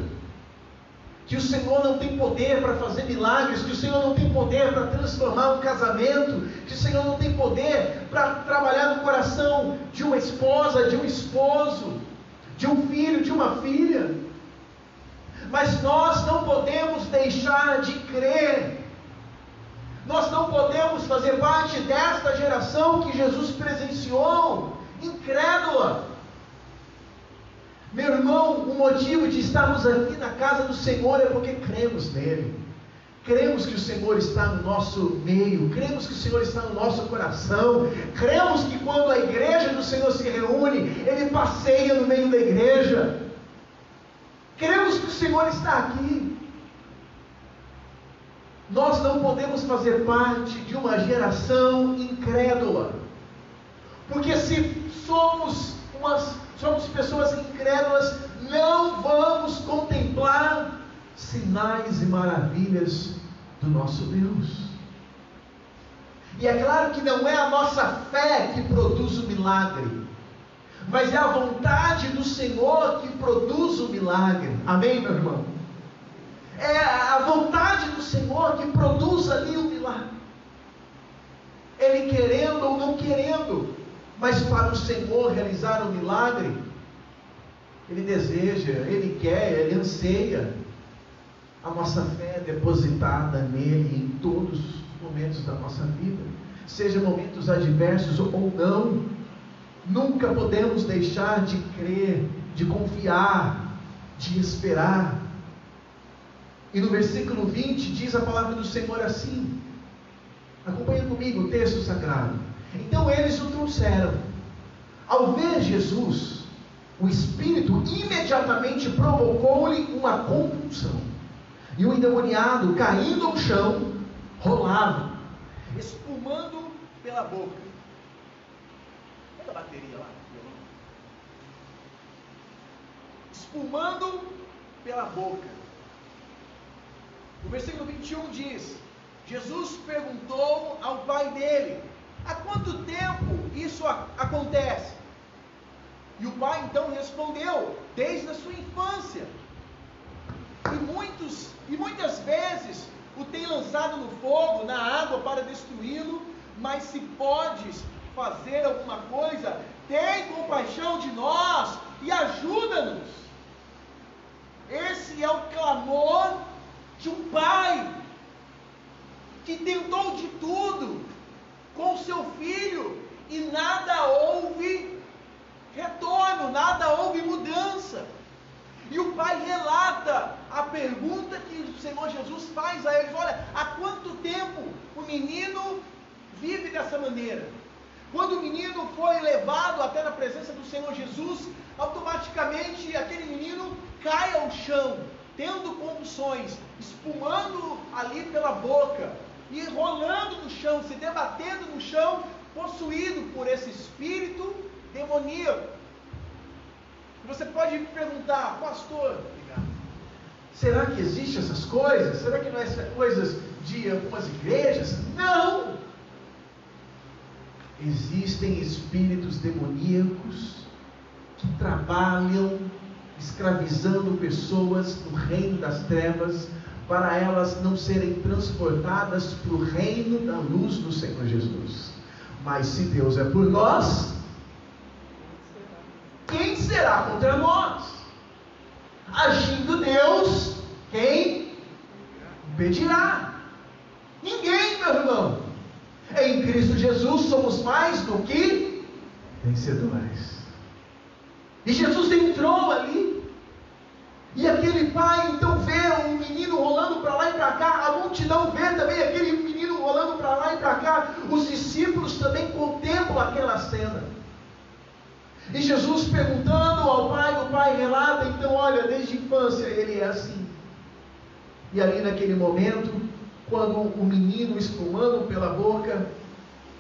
Speaker 1: que o Senhor não tem poder para fazer milagres, que o Senhor não tem poder para transformar um casamento, que o Senhor não tem poder para trabalhar no coração de uma esposa, de um esposo, de um filho, de uma filha. Mas nós não podemos deixar de crer. Nós não podemos fazer parte desta geração que Jesus presenciou, incrédula. Meu irmão, o motivo de estarmos aqui na casa do Senhor é porque cremos nele. Cremos que o Senhor está no nosso meio, cremos que o Senhor está no nosso coração, cremos que quando a igreja do Senhor se reúne, Ele passeia no meio da igreja. Cremos que o Senhor está aqui. Nós não podemos fazer parte de uma geração incrédula, porque se somos pessoas incrédulas, não vamos contemplar sinais e maravilhas do nosso Deus. E é claro que não é a nossa fé que produz o milagre, mas é a vontade do Senhor que produz o milagre. Amém, meu irmão? É a vontade do Senhor que produz ali o milagre. Ele querendo ou não querendo, mas para o Senhor realizar o milagre, Ele deseja, Ele quer, Ele anseia a nossa fé depositada nele em todos os momentos da nossa vida, seja momentos adversos ou não. Nunca podemos deixar de crer, de confiar, de esperar. E no versículo 20 diz a palavra do Senhor assim, acompanha comigo o texto sagrado: então eles o trouxeram. Ao ver Jesus, o espírito imediatamente provocou-lhe uma convulsão, e o endemoniado, caindo ao chão, rolava, espumando pela boca. Pega a bateria lá. Espumando pela boca. O versículo 21 diz: Jesus perguntou ao pai dele: há quanto tempo isso acontece? E o pai então respondeu: desde a sua infância. E muitas vezes
Speaker 5: o tem lançado no fogo, na água para destruí-lo, mas se podes fazer alguma coisa, tem compaixão de nós e ajuda-nos. Esse é o clamor de um pai que tentou de tudo com seu filho e nada houve retorno, nada houve mudança. E o pai relata a pergunta que o Senhor Jesus faz a eles: olha, há quanto tempo o menino vive dessa maneira? Quando o menino foi levado até na presença do Senhor Jesus, automaticamente aquele menino cai ao chão, tendo convulsões, espumando ali pela boca, e rolando no chão, se debatendo no chão, possuído por esse espírito demoníaco. Você pode me perguntar: pastor,
Speaker 1: será que existem essas coisas? Será que não são coisas de algumas igrejas? Não! Existem espíritos demoníacos que trabalham escravizando pessoas no reino das trevas, para elas não serem transportadas para o reino da luz do Senhor Jesus. Mas se Deus é por nós, quem será contra nós? Agindo Deus, quem impedirá? Ninguém, meu irmão. Em Cristo Jesus somos mais do que vencedores. E Jesus entrou ali, e aquele pai então vê um menino rolando para lá e para cá, a multidão vê também aquele menino rolando para lá e para cá, os discípulos também contemplam aquela cena. E Jesus perguntando ao pai, o pai relata: então, olha, desde a infância ele é assim. E ali naquele momento, quando o menino espumando pela boca,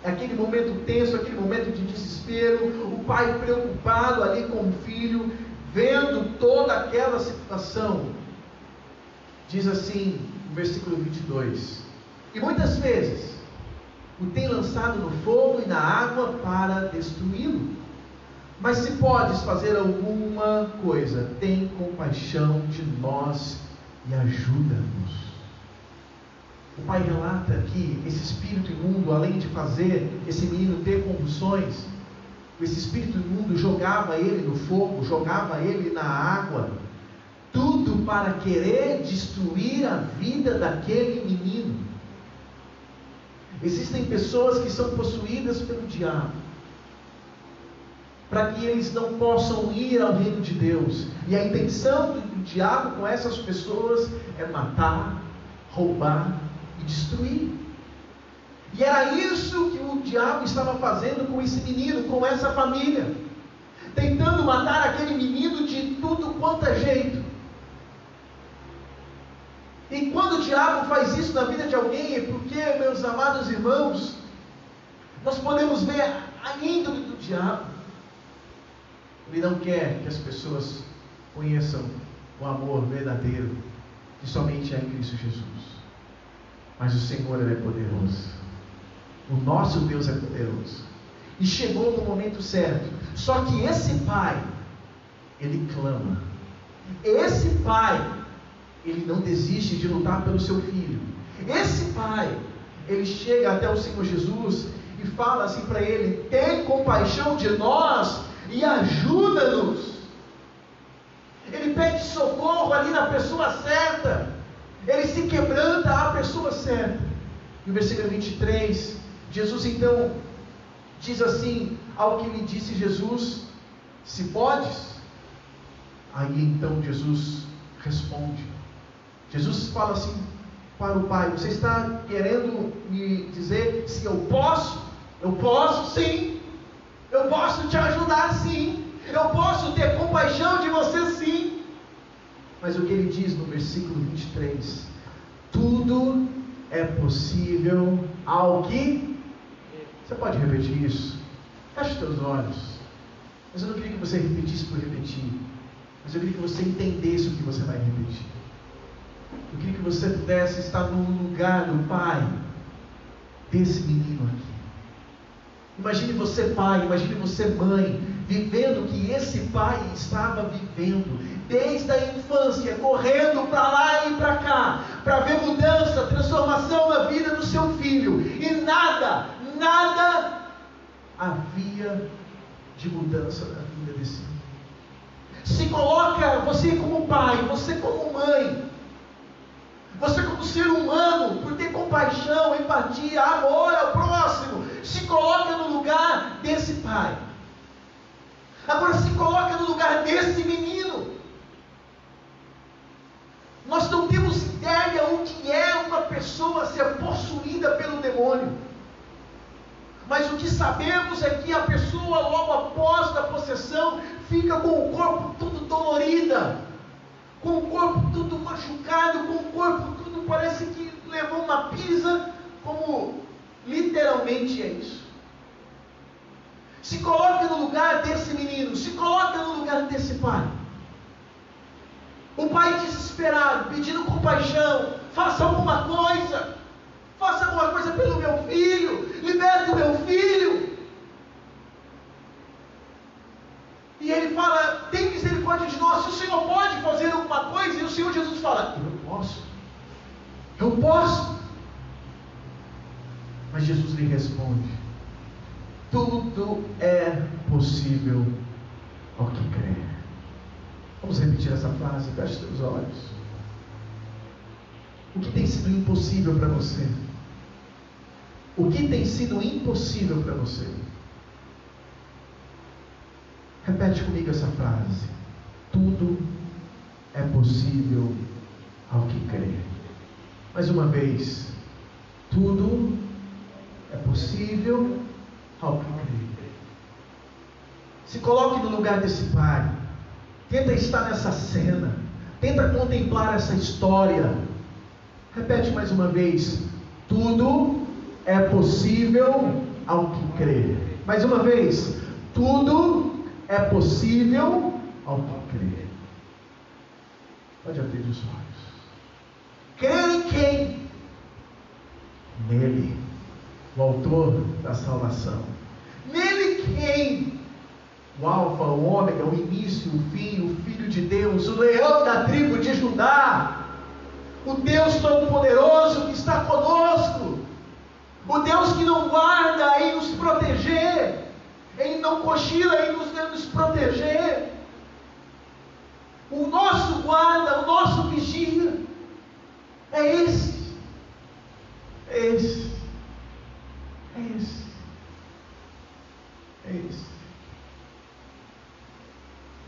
Speaker 1: aquele momento tenso, aquele momento de desespero, o pai preocupado ali com o filho, vendo toda aquela situação, diz assim, no versículo 22, e muitas vezes o tem lançado no fogo e na água para destruí-lo, mas se podes fazer alguma coisa, tem compaixão de nós e ajuda-nos. O pai relata que esse espírito imundo, além de fazer esse menino ter convulsões, esse espírito imundo jogava ele no fogo, jogava ele na água, tudo para querer destruir a vida daquele menino. Existem pessoas que são possuídas pelo diabo, para que eles não possam ir ao reino de Deus, e a intenção do diabo com essas pessoas é matar, roubar e destruir. E era isso que o diabo estava fazendo com esse menino, com essa família, tentando matar aquele menino de tudo quanto é jeito. E quando o diabo faz isso na vida de alguém, é porque, meus amados irmãos, nós podemos ver a índole do diabo. Ele não quer que as pessoas conheçam o amor verdadeiro que somente é em Cristo Jesus. Mas o Senhor, Ele é poderoso. O nosso Deus é poderoso. E chegou no momento certo. Só que esse pai, ele clama. Esse pai, ele não desiste de lutar pelo seu filho. Esse pai, ele chega até o Senhor Jesus e fala assim para ele: tem compaixão de nós e ajuda-nos. Ele pede socorro ali na pessoa certa. Ele se quebranta à pessoa certa. No versículo 23, Jesus então diz assim ao que lhe disse Jesus: se podes. Aí então Jesus responde. Jesus fala assim para o pai: você está querendo me dizer se eu posso? Eu posso sim. Eu posso te ajudar sim. Eu posso ter compaixão de você sim. Mas o que ele diz no versículo 23? Tudo é possível ao que... Você pode repetir isso? Feche os teus olhos. Mas eu não queria que você repetisse por repetir. Mas eu queria que você entendesse o que você vai repetir. Eu queria que você pudesse estar no lugar do pai desse menino aqui. Imagine você pai, imagine você mãe, vivendo o que esse pai estava vivendo, desde a infância, correndo para lá e para cá, para ver mudança, transformação na vida do seu filho, e nada havia de mudança na vida desse filho. Se coloca você como pai, você como mãe, você como ser humano, por ter compaixão, empatia, amor ao próximo, se coloca no lugar desse pai. Agora se coloca no lugar desse menino. Nós não temos ideia o que é uma pessoa ser possuída pelo demônio. Mas o que sabemos é que a pessoa, logo após a possessão, fica com o corpo tudo dolorida, com o corpo tudo machucado, com o corpo tudo parece que levou uma pisa, como literalmente é isso. Se coloca no lugar desse menino, se coloca no lugar desse pai. O pai desesperado, pedindo compaixão, faça alguma coisa pelo meu filho, liberte o meu filho. E ele fala, tem misericórdia de nós, se o Senhor pode fazer alguma coisa, e o Senhor Jesus fala, eu posso. Mas Jesus lhe responde, tudo é possível ao que crê. Vamos repetir essa frase, feche seus olhos. O que tem sido impossível para você? O que tem sido impossível para você? Repete comigo essa frase. Tudo é possível ao que crê. Mais uma vez. Tudo é possível ao que crê. Se coloque no lugar desse pai. Tenta estar nessa cena. Tenta contemplar essa história. Repete mais uma vez. Tudo é possível ao que crê. Mais uma vez. Tudo é possível ao que crê. Pode abrir os olhos. Crer em quem? Nele, o autor da salvação. Nele quem? O alfa, o ômega, o início, o fim, o Filho de Deus, o leão da tribo de Judá, o Deus Todo-Poderoso que está conosco, o Deus que não guarda em nos proteger, Ele não cochila em nos proteger, o nosso guarda, o nosso vigia, é esse, é esse, é esse, é esse.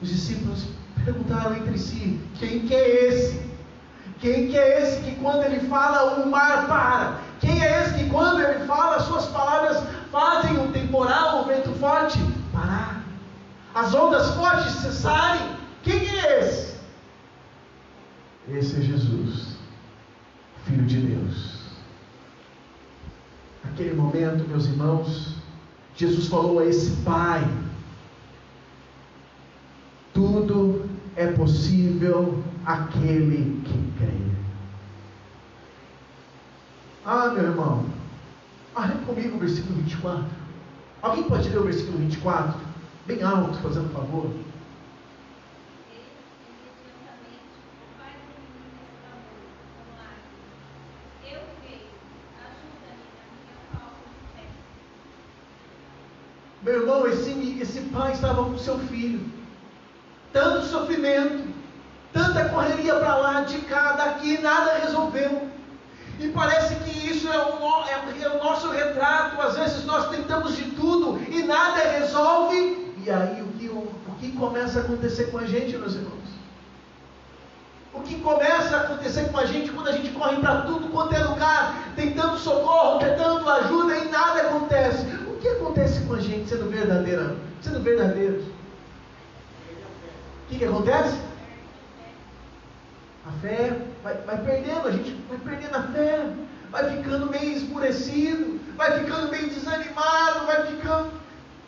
Speaker 1: Os discípulos perguntaram entre si, quem que é esse? Quem que é esse que quando ele fala o mar para? Quem é esse que quando ele fala as suas palavras fazem o temporal, o vento forte parar? As ondas fortes cessarem? Quem é esse? Esse é Jesus, Filho de Deus. Naquele momento, meus irmãos, Jesus falou a esse pai, tudo é possível àquele que crê. Meu irmão, lê comigo o versículo 24. Alguém pode ler o versículo 24? Bem alto, fazendo favor. Meu irmão, esse pai estava com seu filho. Tanto sofrimento, tanta correria para lá, de cá, daqui, nada resolveu. E parece que isso é o nosso retrato. Às vezes nós tentamos de tudo e nada resolve. E aí o que começa a acontecer com a gente, meus irmãos? O que começa a acontecer com a gente quando a gente corre para tudo quanto é lugar, tentando socorro, tentando ajuda e nada acontece? O que acontece com a gente sendo verdadeiros? O que acontece? A fé vai perdendo, a gente vai perdendo a fé, vai ficando meio esmurecido, vai ficando meio desanimado,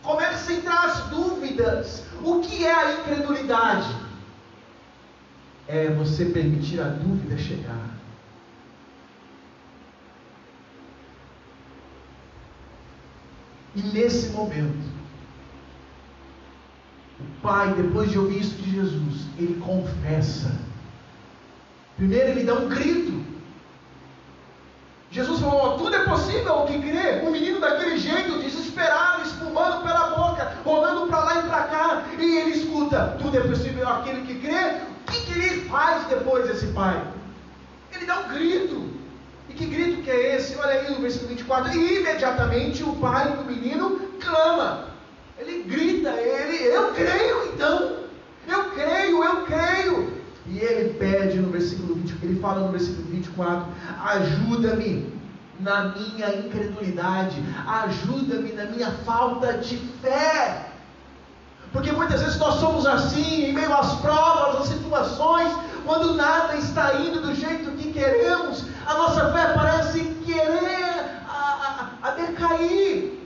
Speaker 1: começa a entrar as dúvidas. O que é a incredulidade? É você permitir a dúvida chegar. E nesse momento, pai, depois de ouvir isso de Jesus, ele confessa. Primeiro ele dá um grito. Jesus falou: tudo é possível ao que crê. Um menino daquele jeito, desesperado, espumando pela boca, rolando para lá e para cá, e ele escuta: tudo é possível àquele que crê. O que ele faz depois, esse pai? Ele dá um grito. E que grito que é esse? Olha aí no versículo 24. E imediatamente o pai do menino clama. Ele grita, eu creio então. Eu creio. E ele pede no versículo 20, ele fala no versículo 24: ajuda-me na minha incredulidade, ajuda-me na minha falta de fé. Porque muitas vezes nós somos assim, em meio às provas, às situações, quando nada está indo do jeito que queremos, a nossa fé parece querer a decair.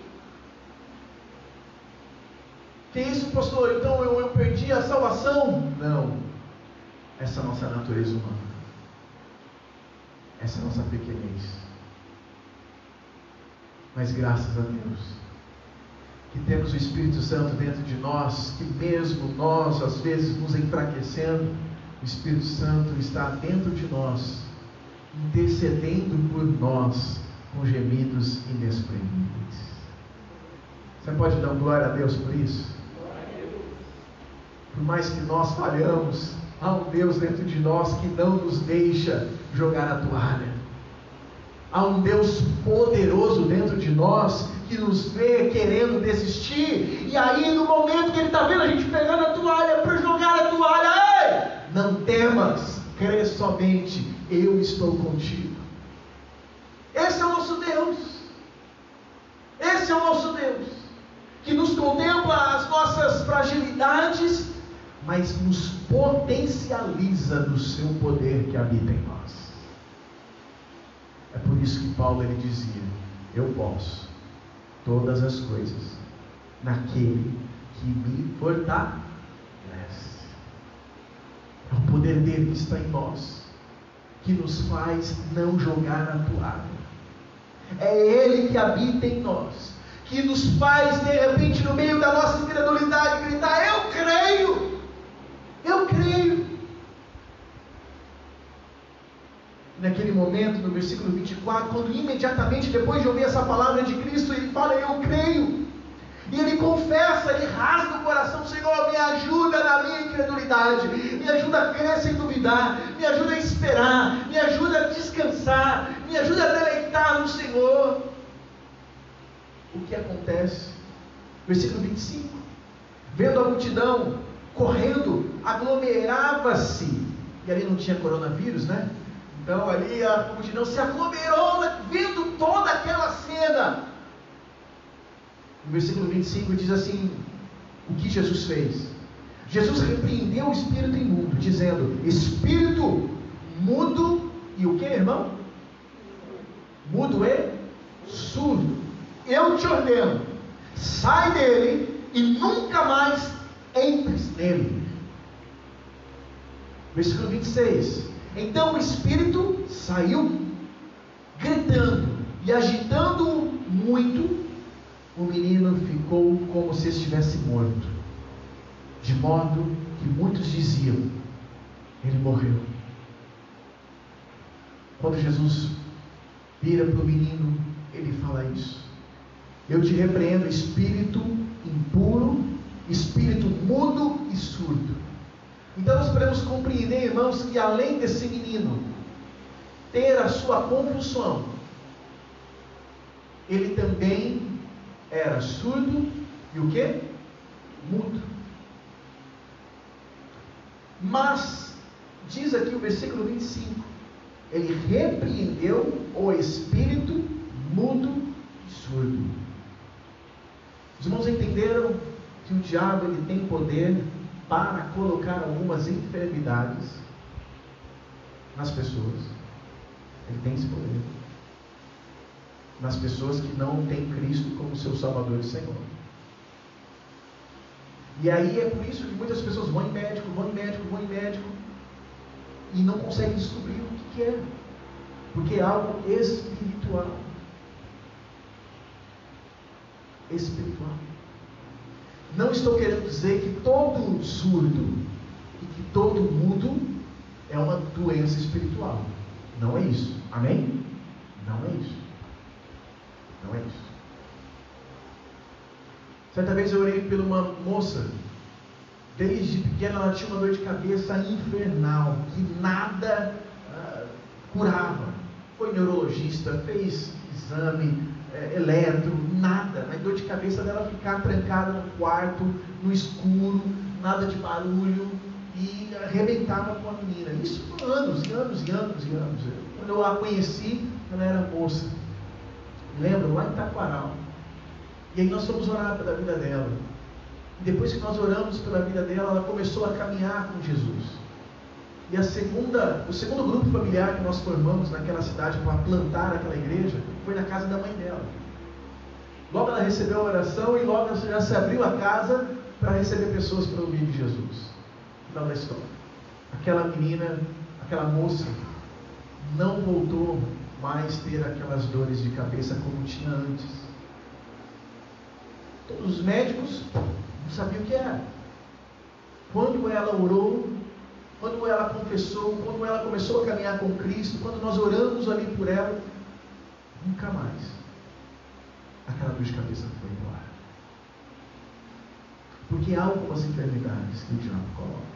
Speaker 1: Que isso, pastor? Então eu perdi a salvação? Não. Essa é a nossa natureza humana. Essa é a nossa pequenez. Mas graças a Deus, que temos o Espírito Santo dentro de nós, que mesmo nós, às vezes, nos enfraquecendo, o Espírito Santo está dentro de nós, intercedendo por nós, com gemidos inexprimíveis. Você pode dar glória a Deus por isso? Por mais que nós falhamos, há um Deus dentro de nós que não nos deixa jogar a toalha. Há um Deus poderoso dentro de nós que nos vê querendo desistir. E aí no momento que Ele está vendo a gente pegando a toalha para jogar a toalha, ei, não temas, crê somente, eu estou contigo. Esse é o nosso Deus. Esse é o nosso Deus, que nos contempla as nossas fragilidades, mas nos potencializa do seu poder que habita em nós. É por isso que Paulo ele dizia: eu posso todas as coisas naquele que me fortalece. É o poder dele que está em nós, que nos faz não jogar a toalha. É ele que habita em nós, que nos faz de repente no meio da nossa incredulidade gritar: eu creio. Eu creio. Naquele momento, no versículo 24, quando imediatamente depois de ouvir essa palavra de Cristo, ele fala: eu creio. E ele confessa, ele rasga o coração: Senhor, me ajuda na minha incredulidade, me ajuda a crer sem duvidar, me ajuda a esperar, me ajuda a descansar, me ajuda a deleitar no Senhor. O que acontece? Versículo 25: vendo a multidão correndo, aglomerava-se, e ali não tinha coronavírus, né? Então ali a multidão se aglomerou, vendo toda aquela cena. No versículo 25 diz assim: o que Jesus fez? Jesus repreendeu o espírito imundo, dizendo: espírito mudo e o que, irmão? Mudo e surdo, eu te ordeno, sai dele e nunca mais entres nele. Versículo 26: então o espírito saiu, gritando e agitando muito. O menino ficou como se estivesse morto, de modo que muitos diziam: ele morreu. Quando Jesus vira para o menino, ele fala isso: eu te repreendo, espírito impuro, espírito mudo e surdo. Então nós podemos compreender, irmãos, que além desse menino ter a sua compulsão, ele também era surdo e o que? Mudo. Mas, diz aqui o versículo 25, ele repreendeu o espírito mudo e surdo. Os irmãos entenderam que o diabo ele tem poder para colocar algumas enfermidades nas pessoas. Ele tem esse poder nas pessoas que não têm Cristo como seu Salvador e Senhor. E aí é por isso que muitas pessoas vão em médico e não conseguem descobrir o que é, porque é algo espiritual. Não estou querendo dizer que todo surdo e que todo mudo é uma doença espiritual. Não é isso. Amém? Não é isso. Não é isso. Certa vez eu orei por uma moça. Desde pequena ela tinha uma dor de cabeça infernal, que nada curava. Foi neurologista, fez exame, eletro, nada. Mas dor de cabeça dela ficar trancada no quarto, no escuro, nada de barulho, e arrebentava com a menina. Isso por anos e anos e anos e anos. Quando eu a conheci, ela era moça. Me lembro, lá em Taquaral. E aí nós fomos orar pela vida dela. E depois que nós oramos pela vida dela, ela começou a caminhar com Jesus. E o segundo grupo familiar que nós formamos naquela cidade para plantar aquela igreja, foi na casa da mãe dela. Logo ela recebeu a oração e logo já se abriu a casa para receber pessoas para ouvir de Jesus. Final da história. Aquela menina, aquela moça, não voltou mais ter aquelas dores de cabeça como tinha antes. Todos os médicos não sabiam o que era. Quando ela orou, quando ela confessou, quando ela começou a caminhar com Cristo, quando nós oramos ali por ela, nunca mais aquela dor de cabeça foi embora. Porque há algumas enfermidades que o diabo coloca.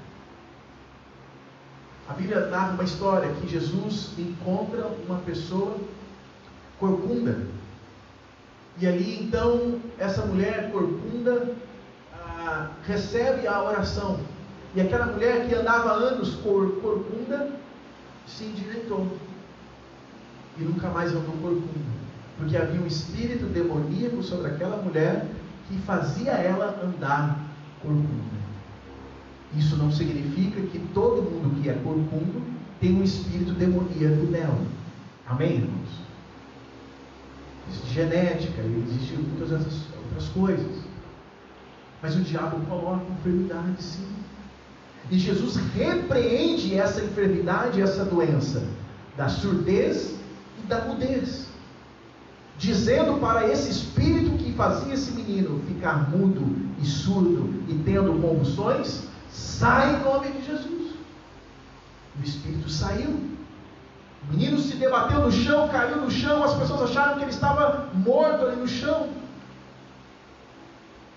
Speaker 1: A Bíblia narra uma história que Jesus encontra uma pessoa corcunda. E ali então, essa mulher corcunda recebe a oração. E aquela mulher que andava há anos corcunda se endireitou. E nunca mais andou corcunda. Porque havia um espírito demoníaco sobre aquela mulher que fazia ela andar corcunda. Isso não significa que todo mundo que é corcundo tem um espírito demoníaco nela. Amém, irmãos? Existe genética, existem muitas outras coisas. Mas o diabo coloca enfermidade, sim. E Jesus repreende essa enfermidade, essa doença, da surdez e da mudez, dizendo para esse espírito que fazia esse menino ficar mudo e surdo e tendo convulsões: sai em nome de Jesus. O espírito saiu. O menino se debateu no chão, caiu no chão, as pessoas acharam que ele estava morto ali no chão.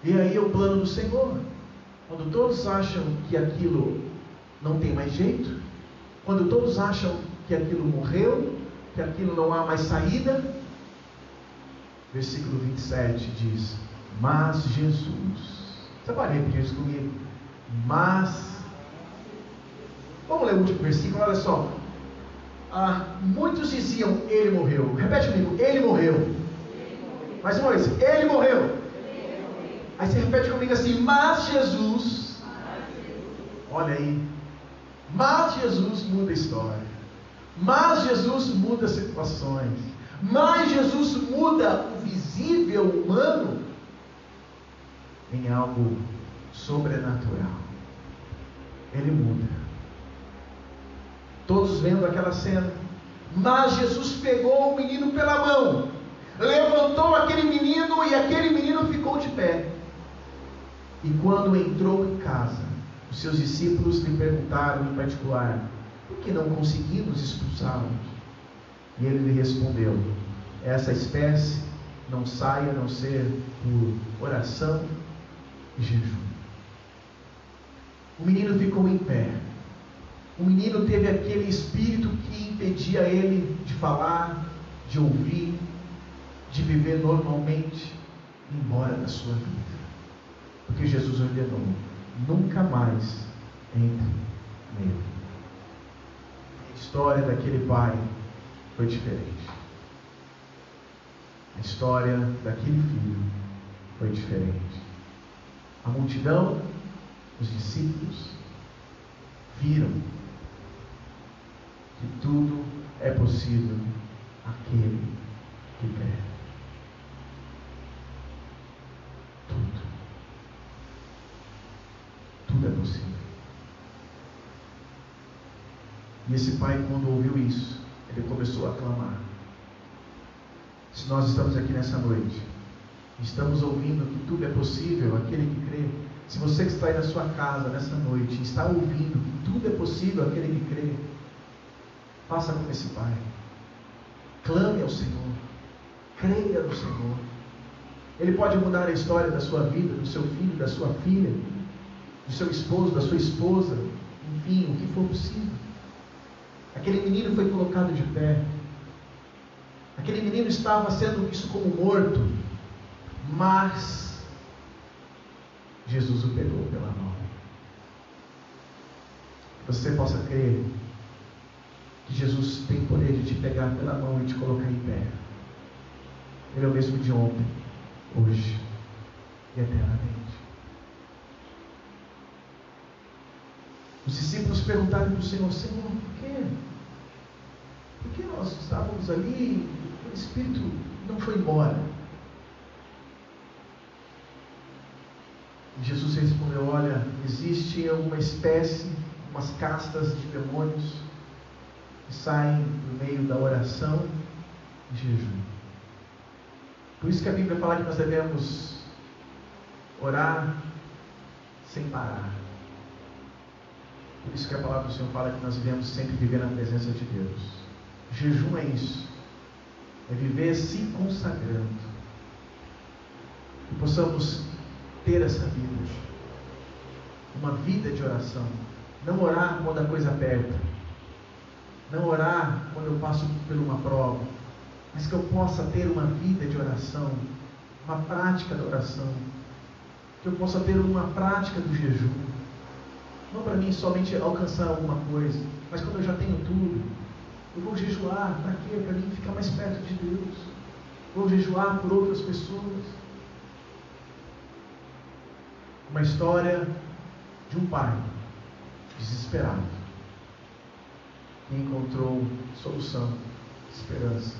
Speaker 1: E aí é o plano do Senhor. Quando todos acham que aquilo não tem mais jeito, quando todos acham que aquilo morreu, que aquilo não há mais saída, versículo 27 diz: mas Jesus, você pode repetir isso comigo? Mas, vamos ler o último versículo, olha só. Muitos diziam: ele morreu. Repete comigo: ele morreu. Mais uma vez: ele morreu. Aí você repete comigo assim: mas Jesus. Olha aí. Mas Jesus muda a história. Mas Jesus muda situações. Mas Jesus muda o visível humano em algo sobrenatural. Ele muda. Todos vendo aquela cena. Mas Jesus pegou o menino pela mão, levantou aquele menino e aquele menino ficou de pé. E quando entrou em casa, os seus discípulos lhe perguntaram em particular: por que não conseguimos expulsá-los? E ele lhe respondeu: essa espécie não sai a não ser por oração e jejum. O menino ficou em pé. O menino teve aquele espírito que impedia ele de falar, de ouvir, de viver normalmente, embora da sua vida. Porque Jesus ordenou: nunca mais entre nele. A história daquele pai foi diferente. A história daquele filho foi diferente. A multidão, os discípulos, viram que tudo é possível àquele que crê. Tudo é possível. E esse pai, quando ouviu isso, ele começou a clamar. Se nós estamos aqui nessa noite, Estamos ouvindo que tudo é possível, aquele que crê. Se você que está aí na sua casa nessa noite está ouvindo que tudo é possível, aquele que crê, faça como esse pai. Clame ao Senhor. Creia no Senhor. Ele pode mudar a história da sua vida, do seu filho, da sua filha, do seu esposo, da sua esposa, enfim, o que for possível. Aquele menino foi colocado de pé. Aquele menino estava sendo visto como morto, mas Jesus o pegou pela mão. Que você possa crer que Jesus tem poder de te pegar pela mão e te colocar em pé. Ele é o mesmo de ontem, hoje e eternamente. Os discípulos perguntaram para o Senhor: Senhor, por quê? Por que nós estávamos ali e o Espírito não foi embora? E Jesus respondeu: olha, existe alguma espécie, umas castas de demônios que saem no meio da oração e jejum. Por isso que a Bíblia fala que nós devemos orar sem parar. Por isso que a palavra do Senhor fala que nós devemos sempre viver na presença de Deus. Jejum é isso. É viver se consagrando. Que possamos ter essa vida. Uma vida de oração. Não orar quando a coisa aperta. Não orar quando eu passo por uma prova. Mas que eu possa ter uma vida de oração. Uma prática da oração. Que eu possa ter uma prática do jejum. Não para mim somente alcançar alguma coisa. Mas quando eu já tenho tudo, eu vou jejuar. Para quê? Para mim ficar mais perto de Deus. Vou jejuar por outras pessoas. Uma história de um pai desesperado que encontrou solução, esperança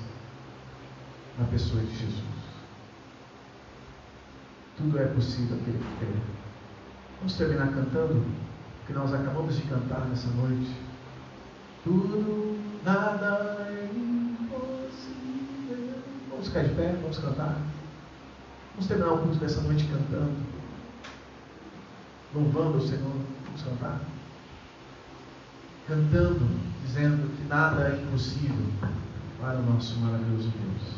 Speaker 1: na pessoa de Jesus. Tudo é possível aquele que crê. Vamos terminar cantando o que nós acabamos de cantar nessa noite. Tudo, nada é impossível. Vamos ficar de pé, vamos cantar. Vamos terminar o culto dessa noite cantando, louvando o Senhor. Vamos cantar. Cantando, dizendo que nada é impossível para o nosso maravilhoso Deus.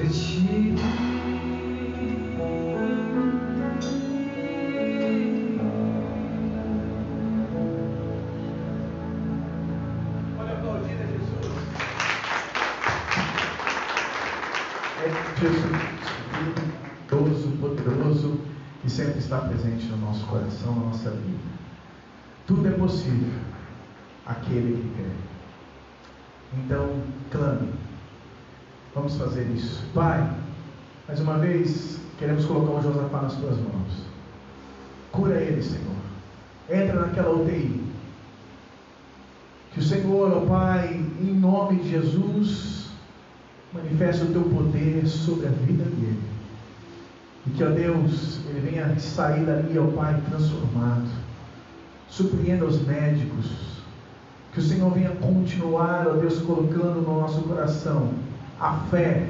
Speaker 4: ti.
Speaker 1: Pode aplaudir a Jesus. É Jesus, poderoso, que sempre está presente no nosso coração, na nossa vida. Tudo é possível aquele que quer. Então, clame. Vamos fazer isso. Pai, mais uma vez, queremos colocar o Josafá nas tuas mãos. Cura ele, Senhor. Entra naquela UTI. Que o Senhor, ó Pai, em nome de Jesus, manifeste o teu poder sobre a vida dele. E que, ó Deus, ele venha sair dali, ó Pai, transformado. Surpreenda os médicos. Que o Senhor venha continuar, ó Deus, colocando no nosso coração a fé.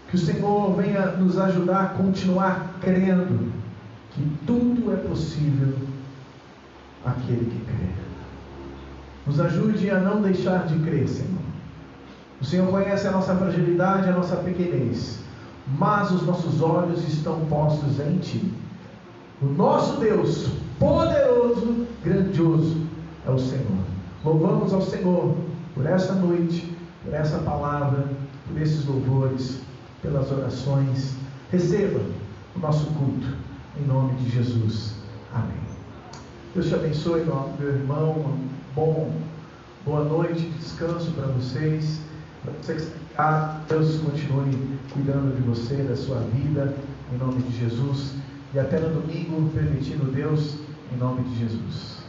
Speaker 1: Que o Senhor venha nos ajudar a continuar crendo que tudo é possível àquele que crê. Nos ajude a não deixar de crer, Senhor. O Senhor conhece a nossa fragilidade, a nossa pequenez, mas os nossos olhos estão postos em Ti. O nosso Deus, poderoso, grandioso, é o Senhor. Louvamos ao Senhor por essa noite, por essa palavra, por esses louvores, pelas orações. Receba o nosso culto, em nome de Jesus. Amém. Deus te abençoe, meu irmão. Boa noite, descanso para vocês. Para você que está em casa, Deus continue cuidando de você, da sua vida, em nome de Jesus. E até no domingo, permitindo Deus, em nome de Jesus.